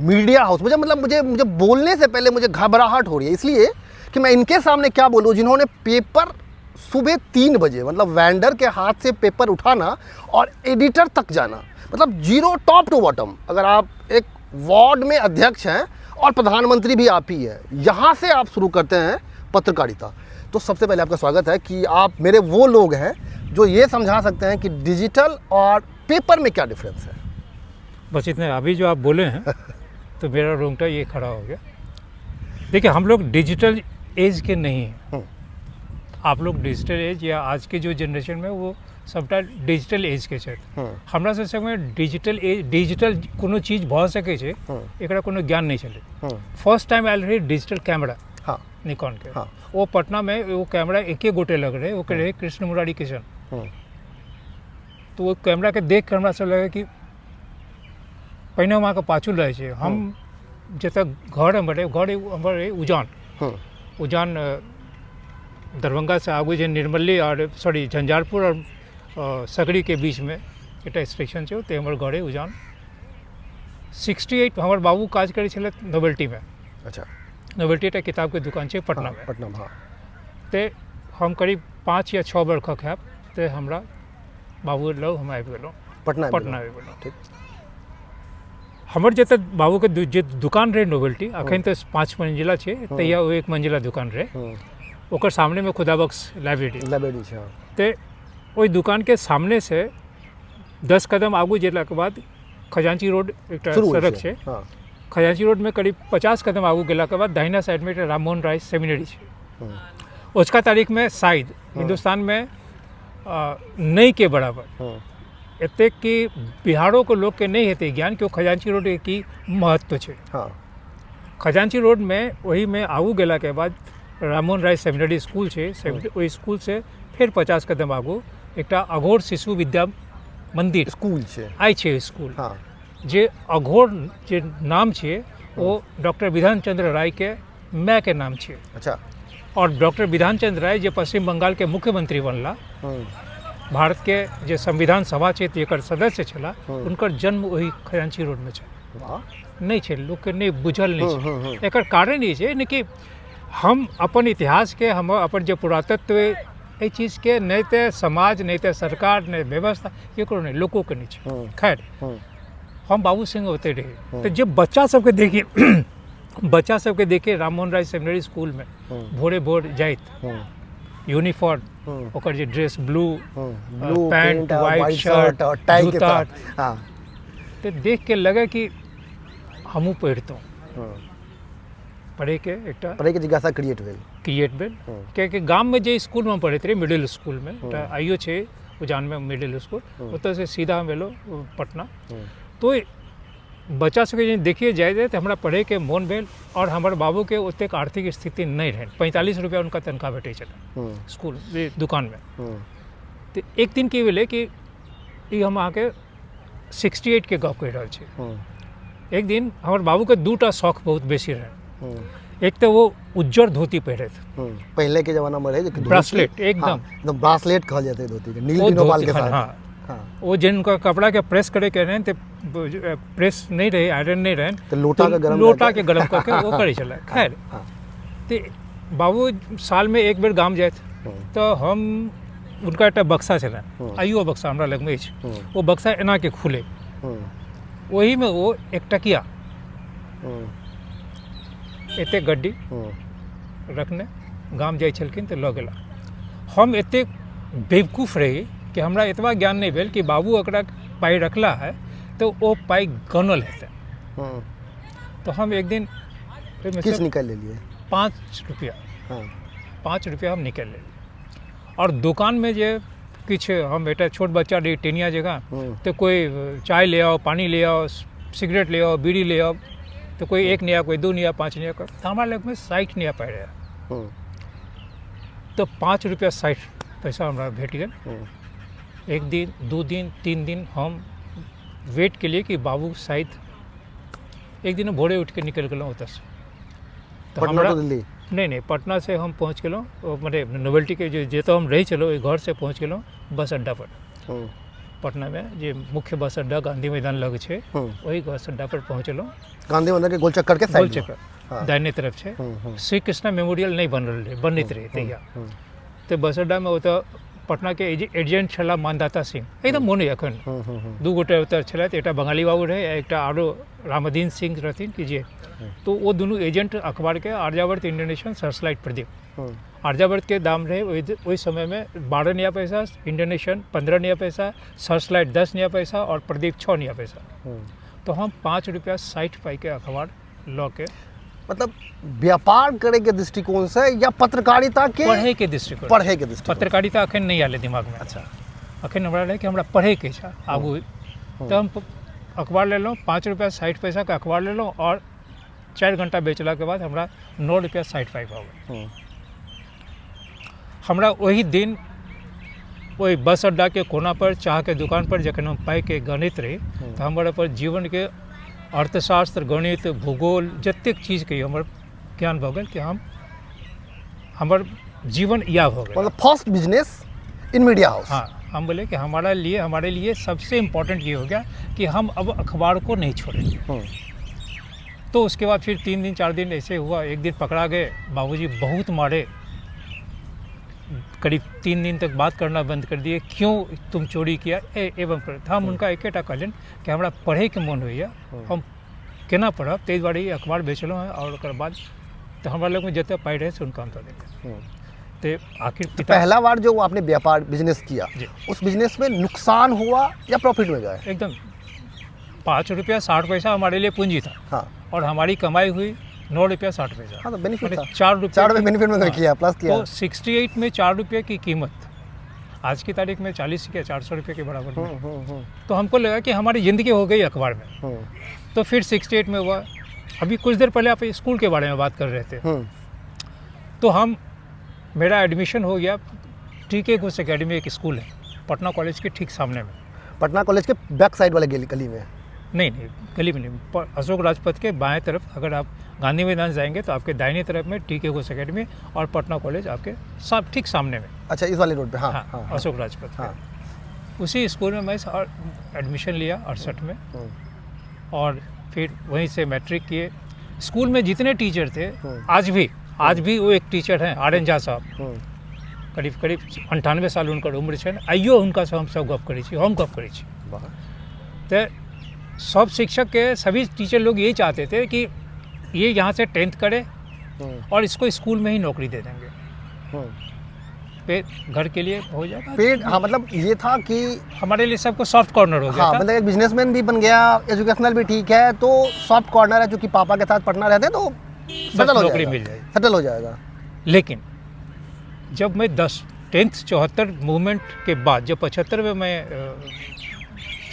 Media house, मुझे बोलने से पहले मुझे घबराहट हो रही है, इसलिए कि मैं इनके सामने क्या बोलूँ, जिन्होंने पेपर सुबह 3 बजे मतलब वेंडर के हाथ से पेपर उठाना और एडिटर तक जाना, मतलब जीरो टॉप टू बॉटम। अगर आप एक वार्ड में अध्यक्ष हैं और प्रधानमंत्री भी आप ही हैं, यहाँ से आप शुरू करते हैं पत्रकारिता, तो सबसे पहले आपका स्वागत है कि आप मेरे वो लोग हैं जो ये समझा सकते हैं कि डिजिटल और पेपर में क्या डिफरेंस है। बस इतने अभी जो आप बोले हैं तो मेरा रोंगटा ये खड़ा हो गया। देखिए, हम लोग डिजिटल एज के नहीं हैं। आप लोग डिजिटल एज या आज के जो जनरेशन में वो सबटा डिजिटल एज के छथि। हमरा सब समय डिजिटल कोनो चीज भऽ सकै छै, एकरा कोनो ज्ञान नहीं चले। फर्स्ट टाइम आयल रही डिजिटल कैमरा निकॉन के। वो पटना में वो कैमरा एके गोटे लग रहे, वो रहे कृष्ण मुरारी किशन। तो वो कैमरा के देख कर हमरा सब लगे कि पहिने वहाँ के पाछू रहे छे। हम जतऽ घर हमर उजान दरभंगा से आगू जे निर्मली और झंझारपुर और सकड़ी के बीच में एक स्टेशन है, तो हमारे घरे उजान 68 हमारे बाबू काज करे छे नोवेल्टी में। अच्छा, नोवेल्टी एक किताब के दुकान है पटना में। तो हम करीब 5 या 6 बरखक है, तो हमरा बाबू लग हम आबि गेलहुँ पटना आबि गेलहुँ। हमर जतऽ बाबू के जे दुकान रहे नोवेल्टी, अखन तो 5 मंजिला है, तहिया वो 1 मंजिला दुकान रहे। ओकर सामने में खुदाबख्श लाइब्रेरी छै। तो ओई दुकान के सामने से 10 कदम आगू जेला के बाद खजांची रोड एक सड़क है। खजांची रोड में करीब 50 कदम आगू गेला के बाद दाहिना साइड में राममोहन राय सेमिनरी है। उसका तारीख में शायद हिंदुस्तान में नहीं के बराबर एते कि बिहारों को लोग के नहीं हेते ज्ञान कि खजांची रोड की महत्व है। खजांची रोड में वही में आगू गेला के बाद राममोहन राय सेमिनरी स्कूल है। वही स्कूल से फिर 50 कदम आगू एक अघोर शिशु विद्या मंदिर स्कूल है स्कूल। जे अघोर जे नाम है वो डॉक्टर विधान चंद्र राय के माय के नाम है। अच्छा, और डॉक्टर विधान चंद्र राय जे पश्चिम बंगाल के मुख्यमंत्री बनला, भारत के जे संविधान सभा है एकर सदस्य छला, उनकर जन्म वही खजांची रोड में है। नहीं है, लोग के नहीं बुझल नहीं है। एकर कारण ये है कि हम अपन इतिहास के, हम अपन जो पुरातत्व ये चीज़ के नहीं तो समाज, नहीं तो सरकार, नहीं व्यवस्था केकरो नहीं, लोगों के नहीं। खैर, हम बाबू सिंह होते रहे। तो जब बच्चा सबके देखिए राममोहन राय सेमिनरी स्कूल में भोरे भोर जाइत यूनिफॉर्म, ओकर जे dress blue pant, white shirt, जूता, तो देख के लगे कि हमू पढ़तों। पढ़े के जिज्ञासा क्रिएट भेल कि गाम में जे स्कूल में पढ़े थे मिडिल स्कूल में, आइयो छे उजान में मिडिल स्कूल, उतर से सीधा हम एलो पटना। तो बच्चा सबके देखिए जाए तो हमारा पढ़े के मोन भेल। और हमारे बाबू के ओतेक आर्थिक स्थिति नहीं रहे, 45 रुपया उनका तनख्वाह भेटे चले स्कूल दुकान में। तो एक दिन की भेले कि हम अहाँ के 68 के गप कह रहा छे। एक दिन हमारे बाबू के 2टा शौक बहुत बेसी रहे। एक तो वो उज्जर धोती पहरे थे, पहले के जमाना में रहे ब्रासलेट, एकदम ब्रासलेट कहल जाते धोती के, नील दीनोपाल के साथ। वो जिनका कपड़ा के प्रेस करे के रहे, प्रेस नहीं रहे, आयरन नहीं रहे, तो लोटा के गरम करके वो करे चला। खैर, तो बाबू साल में एक बेर गाम जाए, तो हम उनका एक बक्सा चला, आइयो बक्सा हमारा लग में, वो बक्सा एना के खुले, वही में वो एक टकिया एते गड्डी रखने गाम जाए छलखिन तो लऽ गेला। हम एते बेवकूफ रही कि हमरा एतबा ज्ञान नहीं भेल कि बाबू एकरा पाई रखला है तो वो पाई गनल हेतै। तो हम एक दिन किस निकाल लिए 5 रुपया। 5 रुपया हम निकाल लेलिए, और दुकान में जे किछ हम बेटा छोट बच्चा रही टेनिया जगह, तो कोई चाय ले आओ, पानी ले आओ, सिगरेट ले आओ, बीड़ी ले आओ, तो कोई 1 नया, कोई 2 नया, 5 नया, तो हमारे लग में 60 नया पड़ रहा। तो 5 रुपया 60 पैसा हमारा भेट गया। 1 दिन, 2 दिन, 3 दिन हम वेट के लिए कि बाबू शायद। एक दिन भोरे उठ के निकल गए उतर से, तो हमारा नहीं पटना से हम पहुँच गए, मतलब नोवेल्टी के जो तो हम रही चलो घर से पहुँच गए बस अड्डा पर पटना में जे मुख्य बस अड्डा गांधी मैदान लग छे वही बस अड्डा पर पहुँचलहुँ। गांधी मैदान के गोल चक्कर के साइड चक्कर दाहिने तरफ छे। श्री कृष्णा मेमोरियल नहीं बनल रहे, बनैत रहे तहिया। तो बस अड्डा में ओतऽ पटना के एजेंट छला मानदाता सिंह, एकदम मोने अखन दू गोटे ओतऽ छलथि, एकटा बंगाली बाबू रहे, एकटा आरो रामदीन सिंह रहथिन कि जे। तो वो दोनों एजेंट अखबार के आर्यावर्त इंडोनेशियन सर्चलाइट प्रदीप, आर्यावर्त के दाम रहे वही समय में 12 नया पैसा, इंडोनेशियन 15 नया पैसा, सर्चलाइट 10 नया पैसा और प्रदीप 6 नया पैसा। तो हम 5 रुपया 60 पाई के अखबार लॉ के, मतलब व्यापार करे के दृष्टिकोण से या पत्रकारिता के पढ़े के दृष्टिकोण, पत्रकारिता अखन नहीं आले दिमाग में। अच्छा, अखन हमरा रहे कि हमरा पढ़े के छा आगू। तो हम अखबार ले लो, 5 रुपया 60 पैसा का अखबार ले लो और 4 घंटा बेचला के बाद हमरा 9 रुपया 60 पाई पाओ। हमरा वही दिन वही बस अड्डा के कोना पर चाह के दुकान पर जखन हम पाई के गणित रही तो हमारे पर जीवन के अर्थशास्त्र, गणित, भूगोल जतेक चीज के हमर ज्ञान भऽ गेल कि हम हमर जीवन या हो गया। मतलब first business in media house. हाँ, हम बोले कि हमारे लिए सबसे इम्पोर्टेंट ये हो गया कि हम अब अखबार को नहीं छोड़ेंगे। तो उसके बाद फिर 3 दिन 4 दिन ऐसे हुआ। एक दिन पकड़ा गए, बाबूजी बहुत मारे, करीब 3 दिन तक बात करना बंद कर दिए, क्यों तुम चोरी किया एवं हम उनका एकेटा कहलन कि हमरा पढ़े के मन होइए, हम केना पढ़ब, ताहि दुआरे ई अखबार बेचलहुँ हैं और ओकर बाद तो हमरा लग में जते पाई रहे से उनका हम दऽ देंगे। तो आखिर पहला बार जो आपने व्यापार बिजनेस किया उस बिजनेस में नुकसान हुआ या प्रॉफिट में गए? एकदम 5 रुपया 60 पैसा हमारे लिए पूंजी था। हाँ। और हमारी कमाई हुई 9 रुपया 60 पैसा। हाँ, तो बेनिफिट था। 4 रुपये बेनिफिट में किया, प्लस किया। तो 68 में 4 रुपये की कीमत आज की तारीख में 40 या 400 रुपये के बराबर में। तो हमको लगा कि हमारी ज़िंदगी हो गई अखबार में। तो फिर 68 में हुआ। अभी कुछ देर पहले आप स्कूल के बारे में बात कर रहे थे। तो मेरा एडमिशन हो गया टीके घोष एकेडमी, एक स्कूल है पटना कॉलेज के ठीक सामने में। पटना कॉलेज के बैक साइड वाले गली में? नहीं, गली में नहीं, अशोक राजपथ के बाएं तरफ। अगर आप गांधी मैदान जाएंगे तो आपके दाहिने तरफ में टीके घोष एकेडमी और पटना कॉलेज आपके सब ठीक सामने में। अच्छा, इस वाले रोड पे? हाँ, हाँ, हाँ, अशोक राजपथ। हाँ। उसी स्कूल में मैं एडमिशन लिया 68 में और फिर वहीं से मैट्रिक किए। स्कूल में जितने टीचर थे आज भी वो एक टीचर हैं आर्यन झा साहब, करीब 98 साल उनकर उम्र है। आइयो उनका से हम सब गप करै छी, हम गप करै छी। तो सब शिक्षक के सभी टीचर लोग यही चाहते थे कि ये यहाँ से 10th करे और इसको स्कूल में ही नौकरी दे देंगे, पेट घर के लिए हो जाएगा पेट। हाँ, मतलब ये था कि हमारे लिए सबको सॉफ्ट कॉर्नर हो गया। हाँ, मतलब एक बिजनेसमैन भी बन गया, एजुकेशनल भी ठीक है, तो सॉफ्ट कॉर्नर है, क्योंकि पापा के साथ पटना रहते हैं तो नौकरी मिल जाएगी, सेटल हो जाएगा। लेकिन जब मैं 10th 74 मूवमेंट के बाद, जब 75 में मैं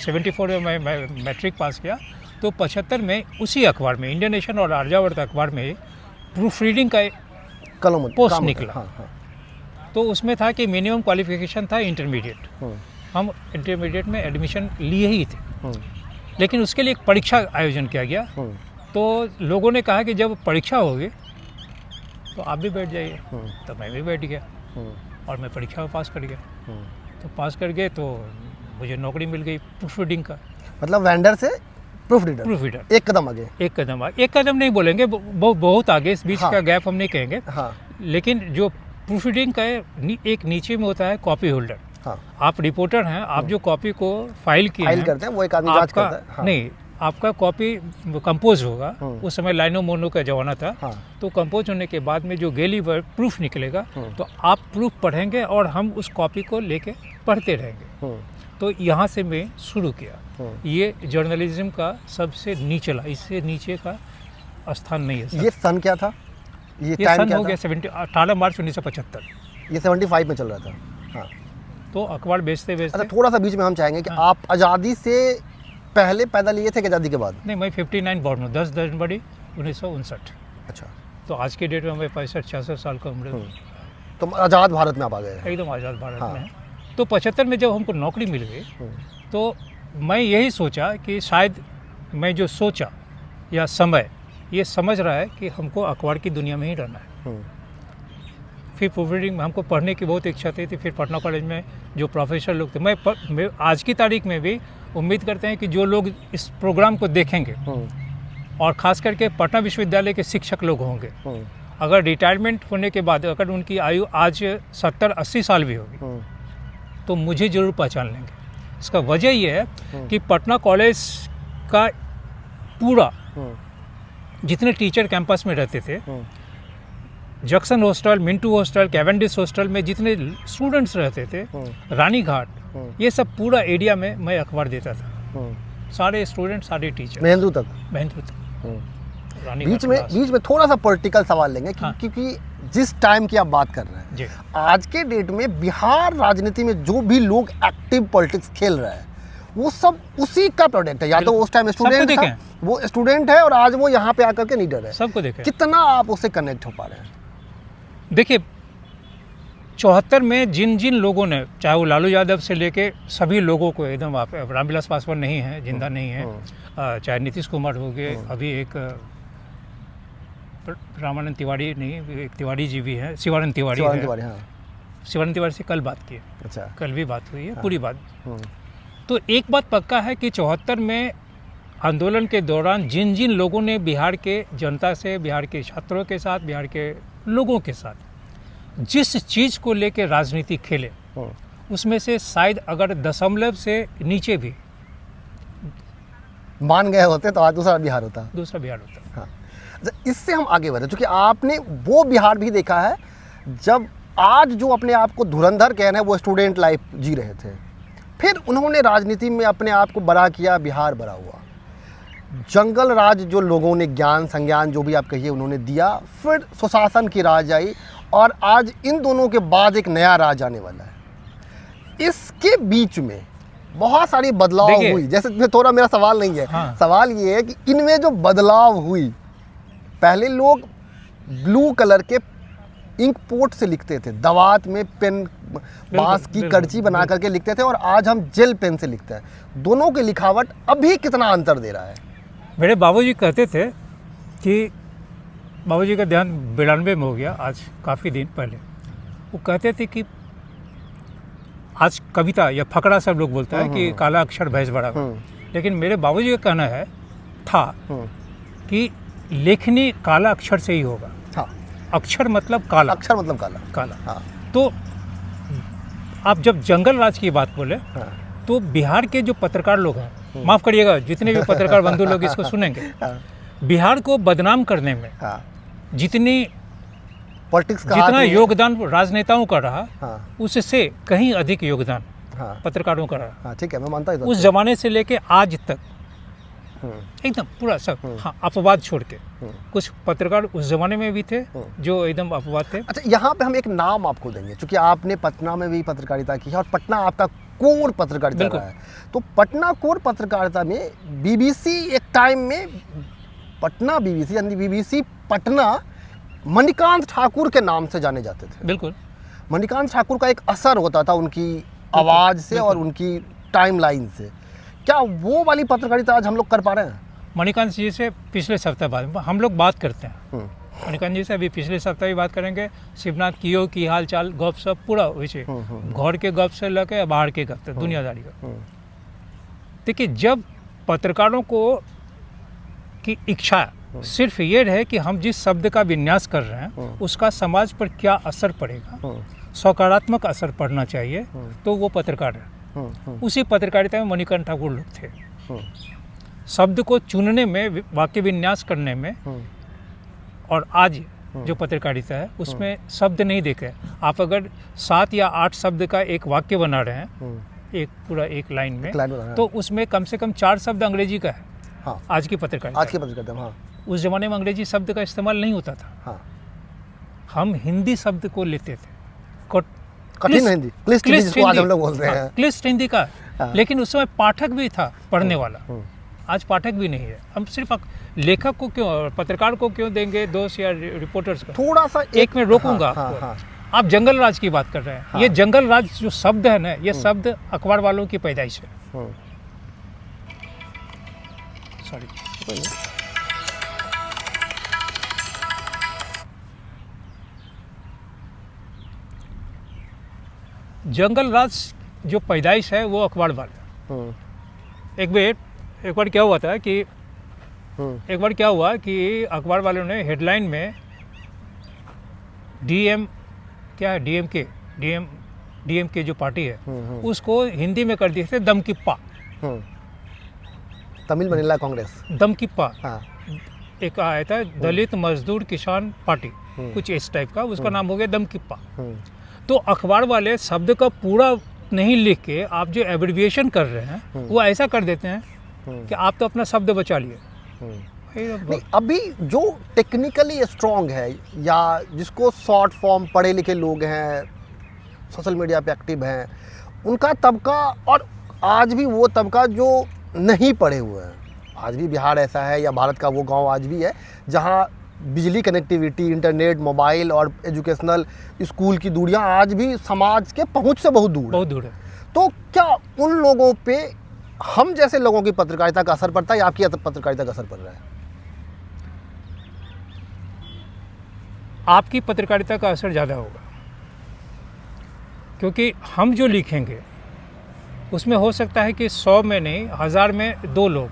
74 में मैं मैट्रिक पास किया, तो 75 में उसी अखबार में, इंडियन और आर्यावर्त अखबार में प्रूफ रीडिंग का कलम पोस्ट निकला। हाँ। तो उसमें था कि मिनिमम क्वालिफिकेशन था इंटरमीडिएट। हम इंटरमीडिएट में एडमिशन लिए ही थे, लेकिन उसके लिए एक परीक्षा आयोजन किया गया। तो लोगों ने कहा कि जब परीक्षा होगी तो आप भी बैठ जाइए। तो मैं भी बैठ गया और मैं परीक्षा में पास कर गया। तो पास कर गए तो मुझे नौकरी मिल गई प्रूफ रीडिंग का। मतलब वेंडर से प्रूफ रीडर एक कदम आगे। एक कदम नहीं बोलेंगे, बहुत आगे, इस बीच का गैप हम नहीं कहेंगे। हाँ। लेकिन जो प्रूफ रीडिंग का एक नीचे में होता है कॉपी होल्डर। हाँ। आप रिपोर्टर हैं, आप जो कॉपी को फाइल करते हैं वो एक आदमी जांच करता है। हाँ। नहीं, आपका कॉपी कंपोज होगा। उस समय लाइनो मोनो का जमाना था। हाँ। तो कंपोज होने के बाद में जो गेली प्रूफ निकलेगा तो आप प्रूफ पढ़ेंगे और हम उस कॉपी को लेके पढ़ते रहेंगे। तो यहाँ से मैं शुरू किया। ये जर्नलिज्म का सबसे नीचला, इससे नीचे का स्थान नहीं है। ये सन क्या था? ये सन हो गया 18 मार्च 1975। ये 75 में चल रहा था। हाँ। तो अखबार बेचते अच्छा, थोड़ा सा बीच में हम चाहेंगे कि आप आज़ादी से पहले पैदा लिए थे कि आज़ादी के बाद? नहीं, मैं 59 बॉर्न हूँ, 10 जनवरी 1959। अच्छा। तो आज के डेट में मैं 65-66 साल का उम्र हूँ। तो आज़ाद भारत में आप आ गए? एकदम आज़ाद भारत में। तो 75 में जब हमको नौकरी मिल गई तो मैं यही सोचा कि शायद मैं जो सोचा या समय ये समझ रहा है कि हमको अखबार की दुनिया में ही रहना है। फिर प्रूफ रीडिंग में हमको पढ़ने की बहुत इच्छा थी। फिर पटना कॉलेज में जो प्रोफेसर लोग थे, मैं आज की तारीख में भी उम्मीद करते हैं कि जो लोग इस प्रोग्राम को देखेंगे और ख़ास करके पटना विश्वविद्यालय के शिक्षक लोग होंगे, अगर रिटायरमेंट होने के बाद अगर उनकी आयु आज 70-80 साल भी होगी तो मुझे ज़रूर पहचान लेंगे। इसका वजह ये है कि पटना कॉलेज का पूरा जितने टीचर कैंपस में रहते थे, junction hostel, Mintu hostel, Cavendish hostel में जितने स्टूडेंट्स रहते थे, रानी घाट, ये सब पूरा एरिया में मैं अखबार देता था। सारे स्टूडेंट, सारे टीचर, महेंद्रू तक। बीच में थोड़ा सा पॉलिटिकल सवाल लेंगे क्योंकि जिस टाइम की आप बात कर रहे हैं, आज के डेट में बिहार राजनीति में जो भी लोग एक्टिव पॉलिटिक्स खेल रहे हैं वो सब उसी का प्रोडक्ट है। या तो उस टाइम स्टूडेंट था, वो स्टूडेंट है और आज वो यहाँ पे आकर के लीडर है। सबको देखें। कितना आप उससे कनेक्ट हो पा रहे हैं? देखिए 74 में जिन जिन लोगों ने, चाहे वो लालू यादव से लेके सभी लोगों को एकदम, आप रामविलास पासवान नहीं है, जिंदा नहीं है, चाहे नीतीश कुमार हो गए, अभी एक रामानंद तिवारी नहीं, एक तिवारी जी भी हैं, शिवानंद तिवारी है। शिवानंद तिवारी से कल बात की है। अच्छा, कल भी बात हुई है। पूरी बात। तो एक बात पक्का है कि 74 में आंदोलन के दौरान जिन जिन लोगों ने बिहार के जनता से, बिहार के छात्रों के साथ, बिहार के लोगों के साथ जिस चीज़ को लेकर राजनीति खेले, उसमें से शायद अगर दशमलव से नीचे भी मान गए होते तो आज दूसरा बिहार होता। हाँ। इससे हम आगे बढ़े, क्योंकि आपने वो बिहार भी देखा है जब आज जो अपने आप को धुरंधर कह रहे हैं वो स्टूडेंट लाइफ जी रहे थे, फिर उन्होंने राजनीति में अपने आप को बड़ा किया, बिहार बड़ा हुआ। जंगल राज जो लोगों ने ज्ञान संज्ञान जो भी आप कहिए उन्होंने दिया, फिर सुशासन की राज आई और आज इन दोनों के बाद एक नया राज आने वाला है। इसके बीच में बहुत सारी बदलाव हुई। जैसे थोड़ा मेरा सवाल नहीं है, हाँ। सवाल ये है कि इनमें जो बदलाव हुई, पहले लोग ब्लू कलर के इंक पोर्ट से लिखते थे, दवात में पेन बांस की करची बना करके लिखते थे, और आज हम जेल पेन से लिखते हैं। दोनों की लिखावट अभी कितना अंतर दे रहा है? मेरे बाबूजी कहते थे कि बाबूजी का ध्यान 92 में हो गया, आज काफ़ी दिन पहले। वो कहते थे कि आज कविता या फकरा सब लोग बोलता है कि काला अक्षर भैंस बड़ा, लेकिन मेरे बाबूजी का कहना था कि लेखनी काला अक्षर से ही होगा। हाँ। अक्षर मतलब काला। अक्षर मतलब काला। हाँ। तो आप जब जंगल राज की बात बोले, हाँ। तो बिहार के जो पत्रकार लोग हैं, माफ़ करिएगा जितने भी पत्रकार बंधु लोग इसको सुनेंगे, हाँ। बिहार को बदनाम करने में, हाँ। जितनी पॉलिटिक्स का जितना योगदान राजनेताओं का रहा, हाँ। उससे कहीं अधिक योगदान, हाँ। पत्रकारों का रहा। हाँ, ठीक है, मैं मानता हूं। उस जमाने से लेके आज तक एकदम पूरा सब, हाँ, अपवाद छोड़ के कुछ पत्रकार उस जमाने में भी थे जो एकदम अपवाद थे। अच्छा, यहाँ पे हम एक नाम आपको देंगे, क्योंकि आपने पटना में भी पत्रकारिता की है और पटना आपका कोर पत्रकारिता रहा है। तो पटना कोर पत्रकारिता में बीबीसी एक टाइम में, पटना बीबीसी यानी बीबीसी पटना मणिकांत ठाकुर के नाम से जाने जाते थे। बिल्कुल। मणिकांत ठाकुर का एक असर होता था उनकी आवाज़ से और उनकी टाइमलाइन से। क्या वो वाली पत्रकारिता आज हम लोग कर पा रहे हैं? मणिकांत जी से पिछले सप्ताह बाद हम लोग बात करते हैं। मणिकांत जी से अभी पिछले सप्ताह भी बात करेंगे। शिवनाथ कियो की हाल चाल गप सब पूरा वैसे, घर के गप से लेके बाहर के गप तक, दुनियादारी का। देखिए, जब पत्रकारों को की इच्छा सिर्फ ये रहे कि हम जिस शब्द का विन्यास कर रहे हैं उसका समाज पर क्या असर पड़ेगा, सकारात्मक असर पड़ना चाहिए, तो वो पत्रकार है। उसी पत्रकारिता में मणिकांत ठाकुर लोग थे। शब्द को चुनने में, वाक्य विन्यास करने में, और आज जो पत्रकारिता है उसमें शब्द नहीं देखे। आप अगर 7 या 8 शब्द का एक वाक्य बना रहे हैं, एक पूरा एक लाइन में, तो उसमें कम से कम 4 शब्द अंग्रेजी का है। हाँ। आज की पत्रकारिता। हाँ। उस जमाने में अंग्रेजी शब्द का इस्तेमाल नहीं होता था। हाँ। हम हिंदी शब्द को लेते थे, कठिन हिंदी, क्लिष्ट हिंदी जिसको आज हम लोग बोलते हैं, क्लिष्ट हिंदी का। लेकिन उस समय पाठक भी था पढ़ने वाला। आज पाठक भी नहीं है। हम सिर्फ लेखक को क्यों, पत्रकार को क्यों देंगे दोष या रिपोर्टर्स को? थोड़ा सा एक में रोकूंगा आपको। आप जंगल राज की बात कर रहे हैं। ये जंगल राज जो शब्द है ना, ये शब्द अखबार वालों की पैदाइश है। सॉरी। जंगल राज जो पैदाइश है वो अखबार वाला। एक बार क्या हुआ था कि अखबार वालों ने हेडलाइन में डीएमके जो पार्टी है उसको हिंदी में कर दिए थे दमकिप्पा। तमिल महिला कांग्रेस दमकिप्पा। हाँ। एक आया था दलित मजदूर किसान पार्टी, कुछ इस टाइप का, उसका नाम हो गया दमकिप्पा। तो अखबार वाले शब्द का पूरा नहीं लिख के आप जो एब्रिविएशन कर रहे हैं वो ऐसा कर देते हैं कि आप तो अपना शब्द बचा लिए। नहीं, अभी जो टेक्निकली स्ट्रांग है या जिसको शॉर्ट फॉर्म पढ़े लिखे लोग हैं, सोशल मीडिया पे एक्टिव हैं, उनका तबका, और आज भी वो तबका जो नहीं पढ़े हुए हैं, आज भी बिहार ऐसा है या भारत का वो गांव आज भी है जहां बिजली कनेक्टिविटी, इंटरनेट, मोबाइल और एजुकेशनल स्कूल की दूरियां आज भी समाज के पहुंच से बहुत दूर है। तो क्या उन लोगों पे हम जैसे लोगों की पत्रकारिता का असर पड़ता है या आपकी पत्रकारिता का असर पड़ रहा है? आपकी पत्रकारिता का असर ज़्यादा होगा, क्योंकि हम जो लिखेंगे उसमें हो सकता है कि 100 में नहीं 1000 में 2 लोग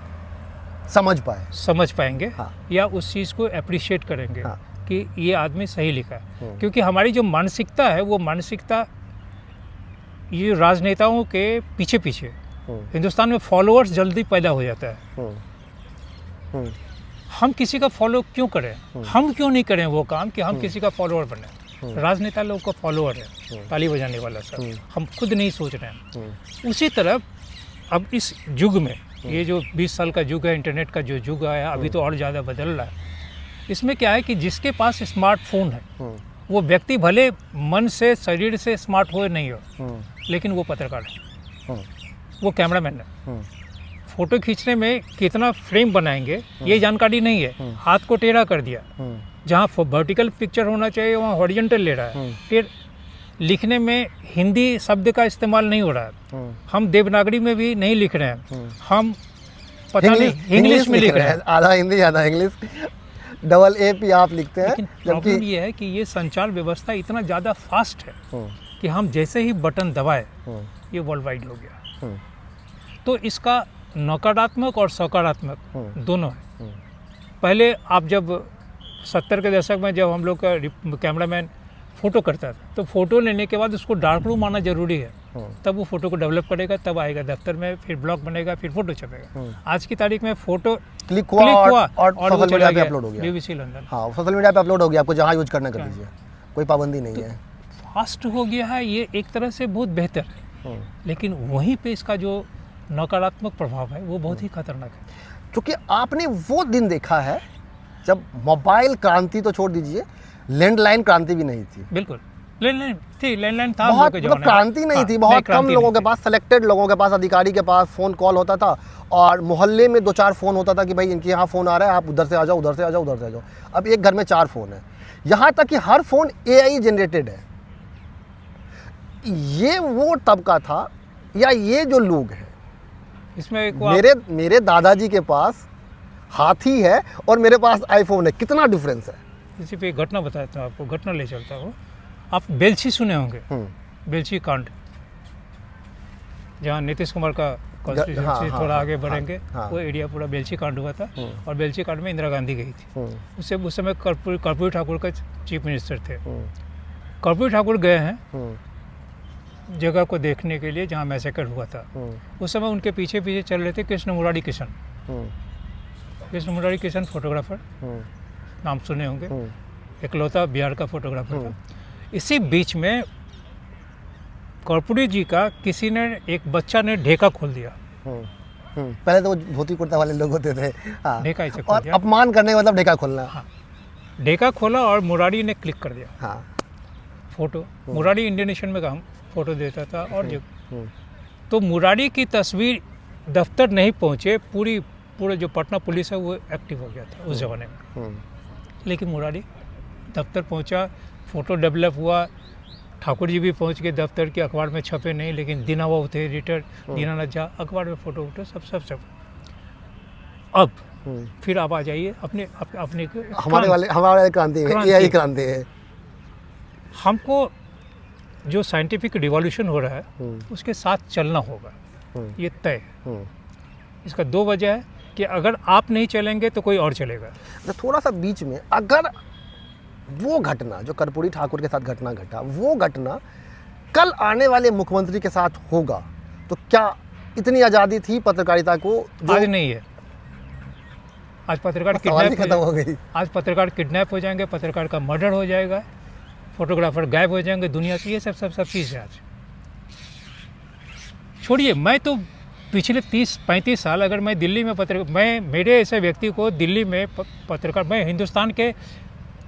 समझ पाएंगे। हाँ। या उस चीज़ को अप्रिशिएट करेंगे। हाँ। कि ये आदमी सही लिखा है। क्योंकि हमारी जो मानसिकता है वो मानसिकता ये राजनेताओं के पीछे हिंदुस्तान में फॉलोअर्स जल्दी पैदा हो जाता है। हम किसी का फॉलो क्यों करें? हम क्यों नहीं करें वो काम कि हम किसी का फॉलोअर बने? राजनेता लोग का फॉलोअर है, ताली बजाने वाला सब, हम खुद नहीं सोच रहे हैं। उसी तरह अब इस युग में, ये जो 20 साल का युग है, इंटरनेट का जो युग आया, अभी तो और ज़्यादा बदल रहा है। इसमें क्या है कि जिसके पास स्मार्टफोन है वो व्यक्ति भले मन से, शरीर से स्मार्ट हो नहीं हो, लेकिन वो पत्रकार है, वो कैमरामैन है। फोटो खींचने में कितना फ्रेम बनाएंगे ये जानकारी नहीं है, हाथ को टेढ़ा कर दिया, जहाँ वर्टिकल पिक्चर होना चाहिए वहाँ हॉरिजॉन्टल ले रहा है। फिर लिखने में हिंदी शब्द का इस्तेमाल नहीं हो रहा है, हम देवनागरी में भी नहीं लिख रहे हैं, हम पता नहीं इंग्लिश में लिख रहे हैं, आधा हिंदी आधा इंग्लिश, डबल ए पी आप लिखते हैं। लेकिन प्रॉब्लम ये है कि ये संचार व्यवस्था इतना ज़्यादा फास्ट है कि हम जैसे ही बटन दबाए ये वर्ल्ड वाइड हो गया। तो इसका नकारात्मक और सकारात्मक दोनों है। पहले आप जब 70 के दशक में जब हम लोग का कैमरामैन फ़ोटो करता था तो फ़ोटो लेने के बाद उसको डार्क रूम आना ज़रूरी है, तब वो फ़ोटो को डेवलप करेगा, तब आएगा दफ्तर में, फिर ब्लॉग बनेगा, फिर फ़ोटो छपेगा। आज की तारीख में फ़ोटो क्लिक हुआ और सोशल मीडिया पे अपलोड हो गया, BBC लंदन। हाँ, सोशल मीडिया पे अपलोड हो गया, आपको जहाँ यूज करना कर लीजिए, कोई पाबंदी नहीं है। फास्ट हो गया है, ये एक तरह से बहुत बेहतर है, लेकिन वहीं पे इसका जो नकारात्मक प्रभाव है वो बहुत ही खतरनाक है। क्योंकि आपने वो दिन देखा है जब मोबाइल क्रांति तो छोड़ दीजिए, लैंडलाइन क्रांति भी नहीं थी। बिल्कुल, लैंडलाइन थी, लैंडलाइन था, बहुत मतलब क्रांति नहीं थी, बहुत कम लोगों के पास, सेलेक्टेड लोगों के पास, अधिकारी के पास फ़ोन कॉल होता था, और मोहल्ले में 2-4 फ़ोन होता था कि भाई इनके यहाँ फ़ोन आ रहा है, आप उधर से आ जाओ, उधर से आ जाओ, उधर से आ जाओ। अब एक घर में 4 फ़ोन है, यहाँ तक कि हर फ़ोन AI जनरेटेड है। ये वो तबका था या ये जो लोग हैं, इसमें एक मेरे दादाजी के पास हाथी है और मेरे पास आईफोन है, कितना डिफरेंस है। इसी पे एक घटना बताता हूँ आपको, घटना ले चलता हूँ। आप बेलछी सुने होंगे, बेलछी कांड, जहाँ नीतीश कुमार का कॉन्स्टिट्यूंसी थोड़ा आगे बढ़ेंगे, वो एरिया पूरा बेलछी कांड हुआ था। और बेलछी कांड में इंदिरा गांधी गई थी, उससे उस समय कर्पूरी ठाकुर का चीफ मिनिस्टर थे। कर्पूरी ठाकुर गए हैं जगह को देखने के लिए जहाँ मैसेकर हुआ था। उस समय उनके पीछे पीछे चल रहे थे कृष्ण मुरारी किशन फोटोग्राफर, नाम सुने होंगे, इकलौता बिहार का फोटोग्राफर था। इसी बीच में कर्पूरी जी का किसी ने, एक बच्चा ने ढेका खोल दिया। पहले तो वो धोती कुर्ता वाले लोग होते थे, ढेका ऐसे खोल दिया, अपमान करने का मतलब ढेका खोलना। ढेका खोला और मुरारी ने क्लिक कर दिया। हाँ। फोटो, मुरारी इंडियन नेशन में काम फोटो देता था और जो तो मुरारी की तस्वीर दफ्तर नहीं पहुंचे, पूरे जो पटना पुलिस है वो एक्टिव हो गया था उस ज़माने में। लेकिन मुरारी दफ्तर पहुंचा, फ़ोटो डेवलप हुआ, ठाकुर जी भी पहुंच गए दफ्तर के, अखबार में छपे नहीं, लेकिन दीनावा थे एडिटर, दीनानाथ झा, अखबार में फ़ोटो सब छपे। अब फिर आप आ जाइए अपने हमारे वाले क्रांति में, यही क्रांति है। हमको जो साइंटिफिक रिवॉल्यूशन हो रहा है उसके साथ चलना होगा, ये तय है। इसका 2 वजह है कि अगर आप नहीं चलेंगे तो कोई और चलेगा। तो थोड़ा सा बीच में, अगर वो घटना जो कर्पूरी ठाकुर के साथ घटना घटा, वो घटना कल आने वाले मुख्यमंत्री के साथ होगा, तो क्या इतनी आज़ादी थी पत्रकारिता को जो आज नहीं है। आज पत्रकार खत्म हो गई। आज पत्रकार किडनैप हो जाएंगे, पत्रकार का मर्डर हो जाएगा, फोटोग्राफर गायब हो जाएंगे दुनिया से, ये सब चीज़ है आज। छोड़िए, मैं तो पिछले 30-35 साल अगर मैं दिल्ली में मेरे ऐसे व्यक्ति को दिल्ली में पत्रकार, मैं हिंदुस्तान के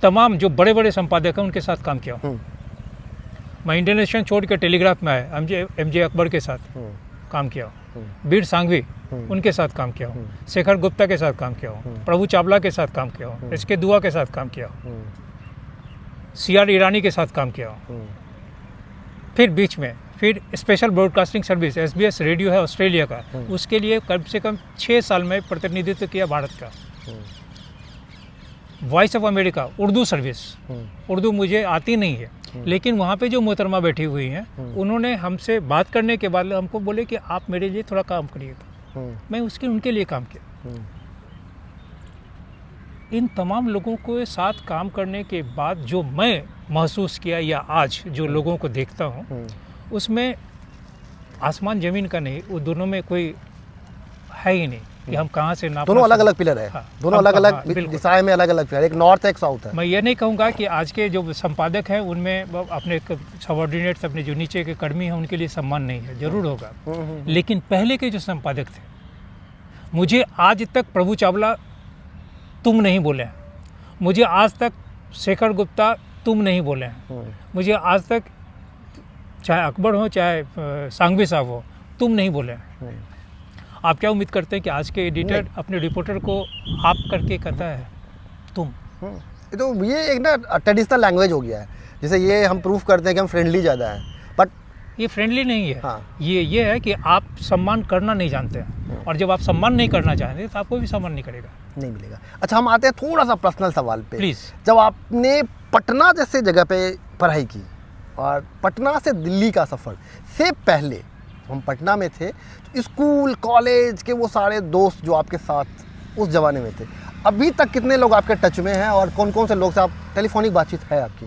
तमाम जो बड़े बड़े संपादक हैं उनके साथ काम किया हूँ। मैं इंडियन नेशन छोड़ के टेलीग्राफ में आया, एमजे अकबर के साथ काम किया हूँ, वीर सांघवी उनके साथ काम किया हूँ, शेखर गुप्ता के साथ काम किया हूँ, प्रभु चावला के साथ काम किया हूँ, एसके दुआ के साथ काम किया हूँ, सीआर ईरानी के साथ काम किया हूँ। फिर बीच में special broadcasting service SBS radio है ऑस्ट्रेलिया का, उसके लिए कम से कम 6 साल में प्रतिनिधित्व किया भारत का। Voice of America Urdu service, Urdu मुझे आती नहीं है, लेकिन वहाँ पे जो मोहतरमा बैठी हुई हैं उन्होंने हमसे बात करने के बाद हमको बोले कि आप मेरे लिए थोड़ा काम करिएगा। मैं उनके लिए काम किया। इन तमाम लोगों के साथ काम करने के बाद जो मैं महसूस किया या आज जो लोगों को देखता हूँ, उसमें आसमान ज़मीन का नहीं, वो दोनों में कोई है ही नहीं कि हम कहाँ से नाप। दोनों अलग अलग पिलर है। हाँ, दोनों अलग अलग दिशाएं में अलग अलग पिलर, एक नॉर्थ है एक साउथ है। मैं ये नहीं कहूँगा कि आज के जो संपादक हैं उनमें अपने सबऑर्डिनेट्स, अपने जो नीचे के कर्मी हैं उनके लिए सम्मान नहीं है, जरूर होगा, लेकिन पहले के जो संपादक थे, मुझे आज तक प्रभु चावला तुम नहीं बोले हैं, मुझे आज तक शेखर गुप्ता तुम नहीं बोले हैं, मुझे आज तक चाहे अकबर हो चाहे सांघवी साहब हो तुम नहीं बोले हैं। आप क्या उम्मीद करते हैं कि आज के एडिटर अपने रिपोर्टर को आप करके कहता है तुम? तो ये एक ना ट्रेडिशनल लैंग्वेज हो गया है, जैसे ये हम प्रूफ करते हैं कि हम फ्रेंडली ज़्यादा हैं, बट ये फ्रेंडली नहीं है। हाँ। ये है कि आप सम्मान करना नहीं जानते हैं, और जब आप सम्मान नहीं करना चाहेंगे तो आपको भी सम्मान नहीं करेगा, नहीं मिलेगा। अच्छा, हम आते हैं थोड़ा सा पर्सनल सवाल पे। प्लीज़। जब आपने पटना जैसे जगह पे पढ़ाई की और पटना से दिल्ली का सफ़र से पहले, हम पटना में थे, तो स्कूल कॉलेज के वो सारे दोस्त जो आपके साथ उस ज़माने में थे, अभी तक कितने लोग आपके टच में हैं और कौन कौन से लोग से आप टेलीफोनिक बातचीत है आपकी?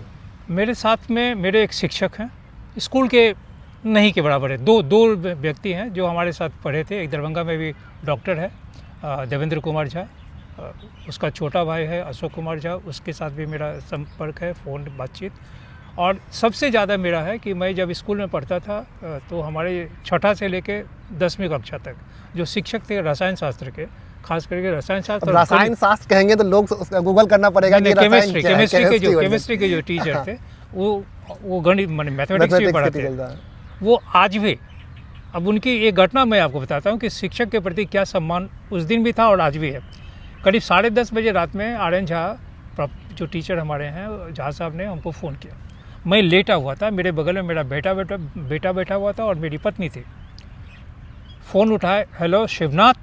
मेरे साथ में मेरे एक शिक्षक हैं, स्कूल के नहीं के बराबर है, दो व्यक्ति हैं जो हमारे साथ पढ़े थे। एक दरभंगा में भी डॉक्टर है, देवेंद्र कुमार झा, उसका छोटा भाई है अशोक कुमार झा, उसके साथ भी मेरा संपर्क है, फ़ोन बातचीत। और सबसे ज़्यादा मेरा है कि मैं जब स्कूल में पढ़ता था तो हमारे 6ठा से लेके 10वीं कक्षा तक जो शिक्षक थे रसायन शास्त्र के, खास करके रसायन शास्त्र कहेंगे तो लोग गूगल करना पड़ेगा कि केमिस्ट्री के जो टीचर थे वो गणित मैथमेटिक्स भी पढ़ाते थे, वो आज भी। अब उनकी एक घटना मैं आपको बताता हूँ कि शिक्षक के प्रति क्या सम्मान उस दिन भी था और आज भी है। करीब 10:30 बजे रात में आर्यन झा जो टीचर हमारे हैं, झा साहब ने हमको फ़ोन किया। मैं लेटा हुआ था, मेरे बगल में मेरा बेटा बैठा हुआ था और मेरी पत्नी थी। फ़ोन उठाए, हेलो शिवनाथ।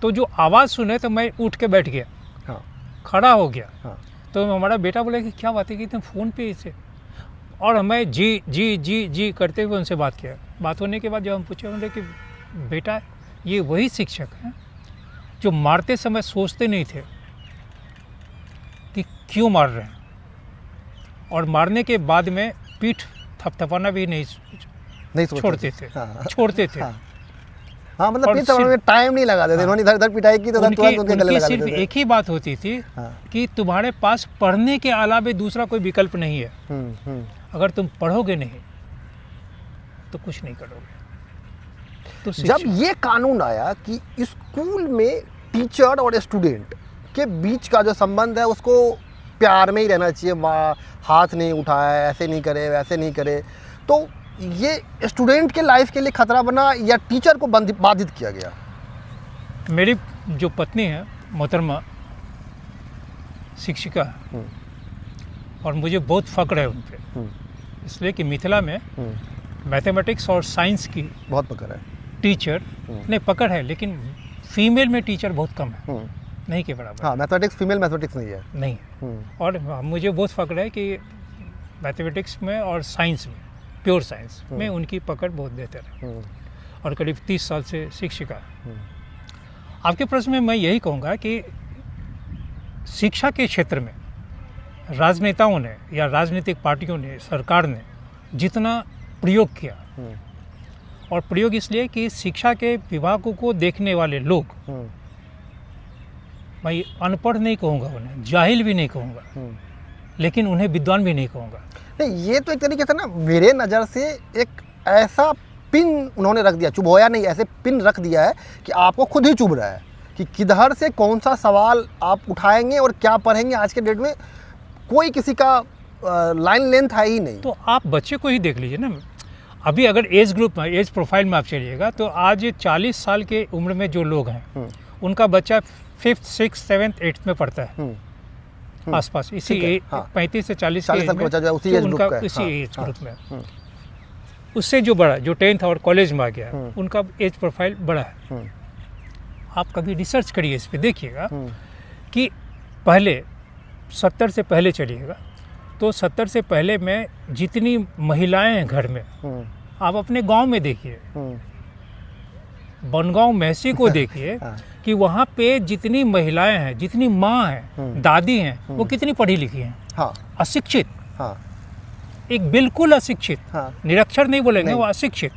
तो जो आवाज़ सुने तो मैं उठ के बैठ गया। हाँ। खड़ा हो गया। हाँ। तो हमारा बेटा बोला कि क्या बात है कि तुम फ़ोन पे इसे, और हमें जी जी जी जी करते हुए उनसे बात किया। बात होने के बाद जब हम पूछे उन्होंने कि बेटा ये वही शिक्षक हैं जो मारते समय सोचते नहीं थे कि क्यों मार रहे हैं, और मारने के बाद में पीठ थपथपाना भी नहीं छोड़ते थे। हाँ। छोड़ते थे। हाँ, मतलब पीठ थपथपाने में टाइम नहीं लगाते थे। उन्होंने इधर पिटाई की तो तुरंत उनके गले लगा देते थे। सिर्फ एक ही बात होती थी कि तुम्हारे पास पढ़ने के अलावा दूसरा कोई विकल्प नहीं है। अगर तुम पढ़ोगे नहीं तो कुछ नहीं करोगे। तो जब ये कानून आया कि स्कूल में टीचर और स्टूडेंट के बीच का जो संबंध है उसको प्यार में ही रहना चाहिए, हाथ नहीं उठाए, ऐसे नहीं करे वैसे नहीं करे, तो ये स्टूडेंट के लाइफ के लिए खतरा बना या टीचर को बाधित किया गया? मेरी जो पत्नी है मोहतरमा शिक्षिका है और मुझे बहुत फ़ख्र है उन पर, इसलिए कि मिथिला में मैथमेटिक्स और साइंस की बहुत पकड़ है। टीचर नहीं पकड़ है, लेकिन फीमेल में टीचर बहुत कम है, नहीं के बराबर। हाँ, मैथमेटिक्स फीमेल मैथमेटिक्स नहीं है। नहीं। और मुझे बहुत फ़ख्र है कि मैथमेटिक्स में और साइंस में, प्योर साइंस में उनकी पकड़ बहुत बेहतर है और करीब 30 साल से शिक्षिका है। आपके प्रश्न में मैं यही कहूँगा कि शिक्षा के क्षेत्र में राजनेताओं ने या राजनीतिक पार्टियों ने, सरकार ने जितना प्रयोग किया, और प्रयोग इसलिए कि शिक्षा के विभागों को देखने वाले लोग, मैं अनपढ़ नहीं कहूँगा उन्हें, जाहिल भी नहीं कहूँगा, लेकिन उन्हें विद्वान भी नहीं कहूँगा। नहीं, ये तो एक तरीके से ना मेरे नज़र से एक ऐसा पिन उन्होंने रख दिया, चुभोया नहीं, ऐसे पिन रख दिया है कि आपको खुद ही चुभ रहा है कि किधर से कौन सा सवाल आप उठाएंगे और क्या पढ़ेंगे। आज के डेट में कोई किसी का लाइन लेंथ है ही नहीं। तो आप बच्चे को ही देख लीजिए ना, अभी अगर एज ग्रुप में, एज प्रोफाइल में आप चलिएगा तो आज 40 साल के उम्र में जो लोग हैं उनका बच्चा 5th, 6th, 7th, 8th में पढ़ता है, आसपास इसी 35 से 40 के एज में, उनका इसी एज ग्रुप में। उससे जो बड़ा, जो 10th और कॉलेज में आ गया, उनका एज प्रोफाइल बड़ा है। आप कभी रिसर्च करिए इस पे, देखिएगा कि पहले 70 से पहले चलिएगा तो 70 से पहले में जितनी महिलाएं हैं घर में, आप अपने गांव में देखिए, बनगांव महसी को देखिए कि वहाँ पे जितनी महिलाएं हैं, जितनी माँ हैं, दादी हैं, वो कितनी पढ़ी लिखी हैं। अशिक्षित, एक बिल्कुल अशिक्षित, निरक्षर नहीं बोलेंगे, वो अशिक्षित,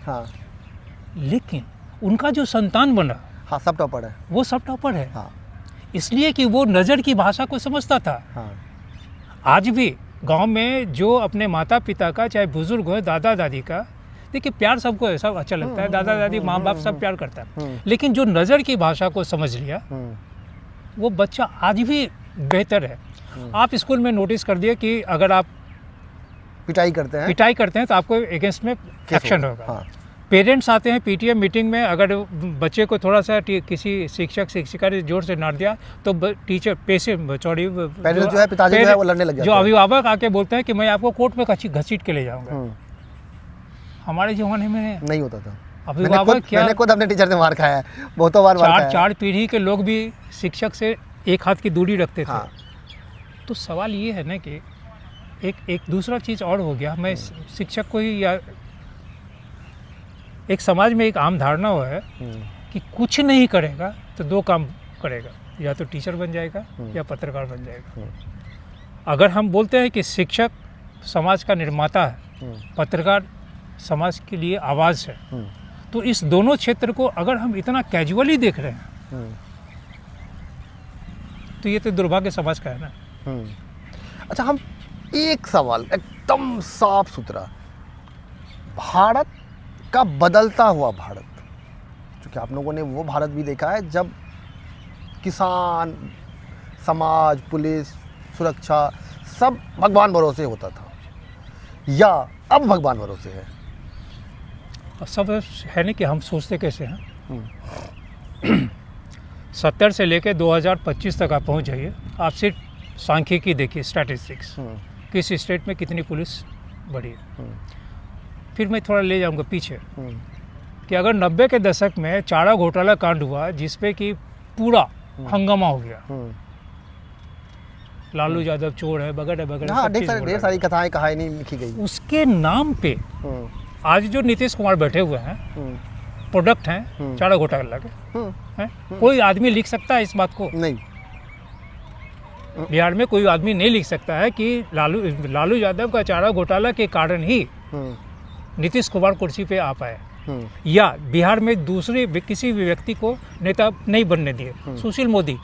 लेकिन उनका जो संतान बना, सब टॉपर है, वो सब टॉपर है। इसलिए कि वो नज़र की भाषा को समझता था। आज भी गांव में जो अपने माता पिता का, चाहे बुजुर्ग हो, दादा दादी का, देखिए प्यार सबको ऐसा अच्छा लगता है, दादा दादी, माँ बाप सब प्यार करता है, लेकिन जो नज़र की भाषा को समझ लिया वो बच्चा आज भी बेहतर है। आप स्कूल में नोटिस कर दिए कि अगर आप पिटाई करते हैं तो आपको अगेंस्ट में एक्शन होगा। पेरेंट्स आते हैं पीटीएम मीटिंग में, अगर बच्चे को थोड़ा सा किसी शिक्षक शिक्षिका ने जोर से डांट दिया तो टीचर पेरेंट्स जो है, पिताजी जो है, वो लड़ने लग जाते हैं। जो अभिभावक आके बोलते हैं कि मैं आपको कोर्ट में घसीट के ले जाऊंगा। हमारे ज़माने में नहीं होता था। अभिभावक क्या, मैंने खुद अपने टीचर से मार खाया है, बहुतों बार मार खाया है। 4 पीढ़ी के लोग भी शिक्षक से एक हाथ की दूरी रखते थे। तो सवाल ये है ना कि एक दूसरा चीज़ और हो गया, मैं शिक्षक को ही, या एक समाज में एक आम धारणा हुआ है कि कुछ नहीं करेगा तो 2 काम करेगा, या तो टीचर बन जाएगा या पत्रकार बन जाएगा। अगर हम बोलते हैं कि शिक्षक समाज का निर्माता है, पत्रकार समाज के लिए आवाज़ है, तो इस दोनों क्षेत्र को अगर हम इतना कैजुअली देख रहे हैं तो ये तो दुर्भाग्य समाज का है ना। अच्छा, हम एक सवाल एकदम साफ सुथरा, भारत का बदलता हुआ भारत, क्योंकि आप लोगों ने वो भारत भी देखा है जब किसान, समाज, पुलिस, सुरक्षा सब भगवान भरोसे होता था, या अब भगवान भरोसे है? सब है ना कि हम सोचते कैसे हैं। 70 से लेकर 2025 तक आप पहुंच जाइए, आप सिर्फ सांख्यिकी देखिए, स्टैटिस्टिक्स, किस स्टेट में कितनी पुलिस बढ़ी है। फिर मैं थोड़ा ले जाऊंगा पीछे कि अगर 90 के दशक में चारा घोटाला कांड हुआ जिसपे कि पूरा हंगामा हो गया, लालू यादव चोर है, वगैरह वगैरह, ढेर सारी कथाएं कहानी लिखी गई। उसके नाम पे आज जो नीतीश कुमार बैठे हुए हैं, प्रोडक्ट हैं चारा घोटाला के, हैं? कोई आदमी लिख सकता है इस बात को? नहीं। बिहार में कोई आदमी नहीं लिख सकता है कि लालू यादव का चारा घोटाला के कारण ही नीतीश कुमार कुर्सी पे आ पाए, या बिहार में दूसरे किसी भी व्यक्ति को नेता नहीं बनने दिए। सुशील मोदी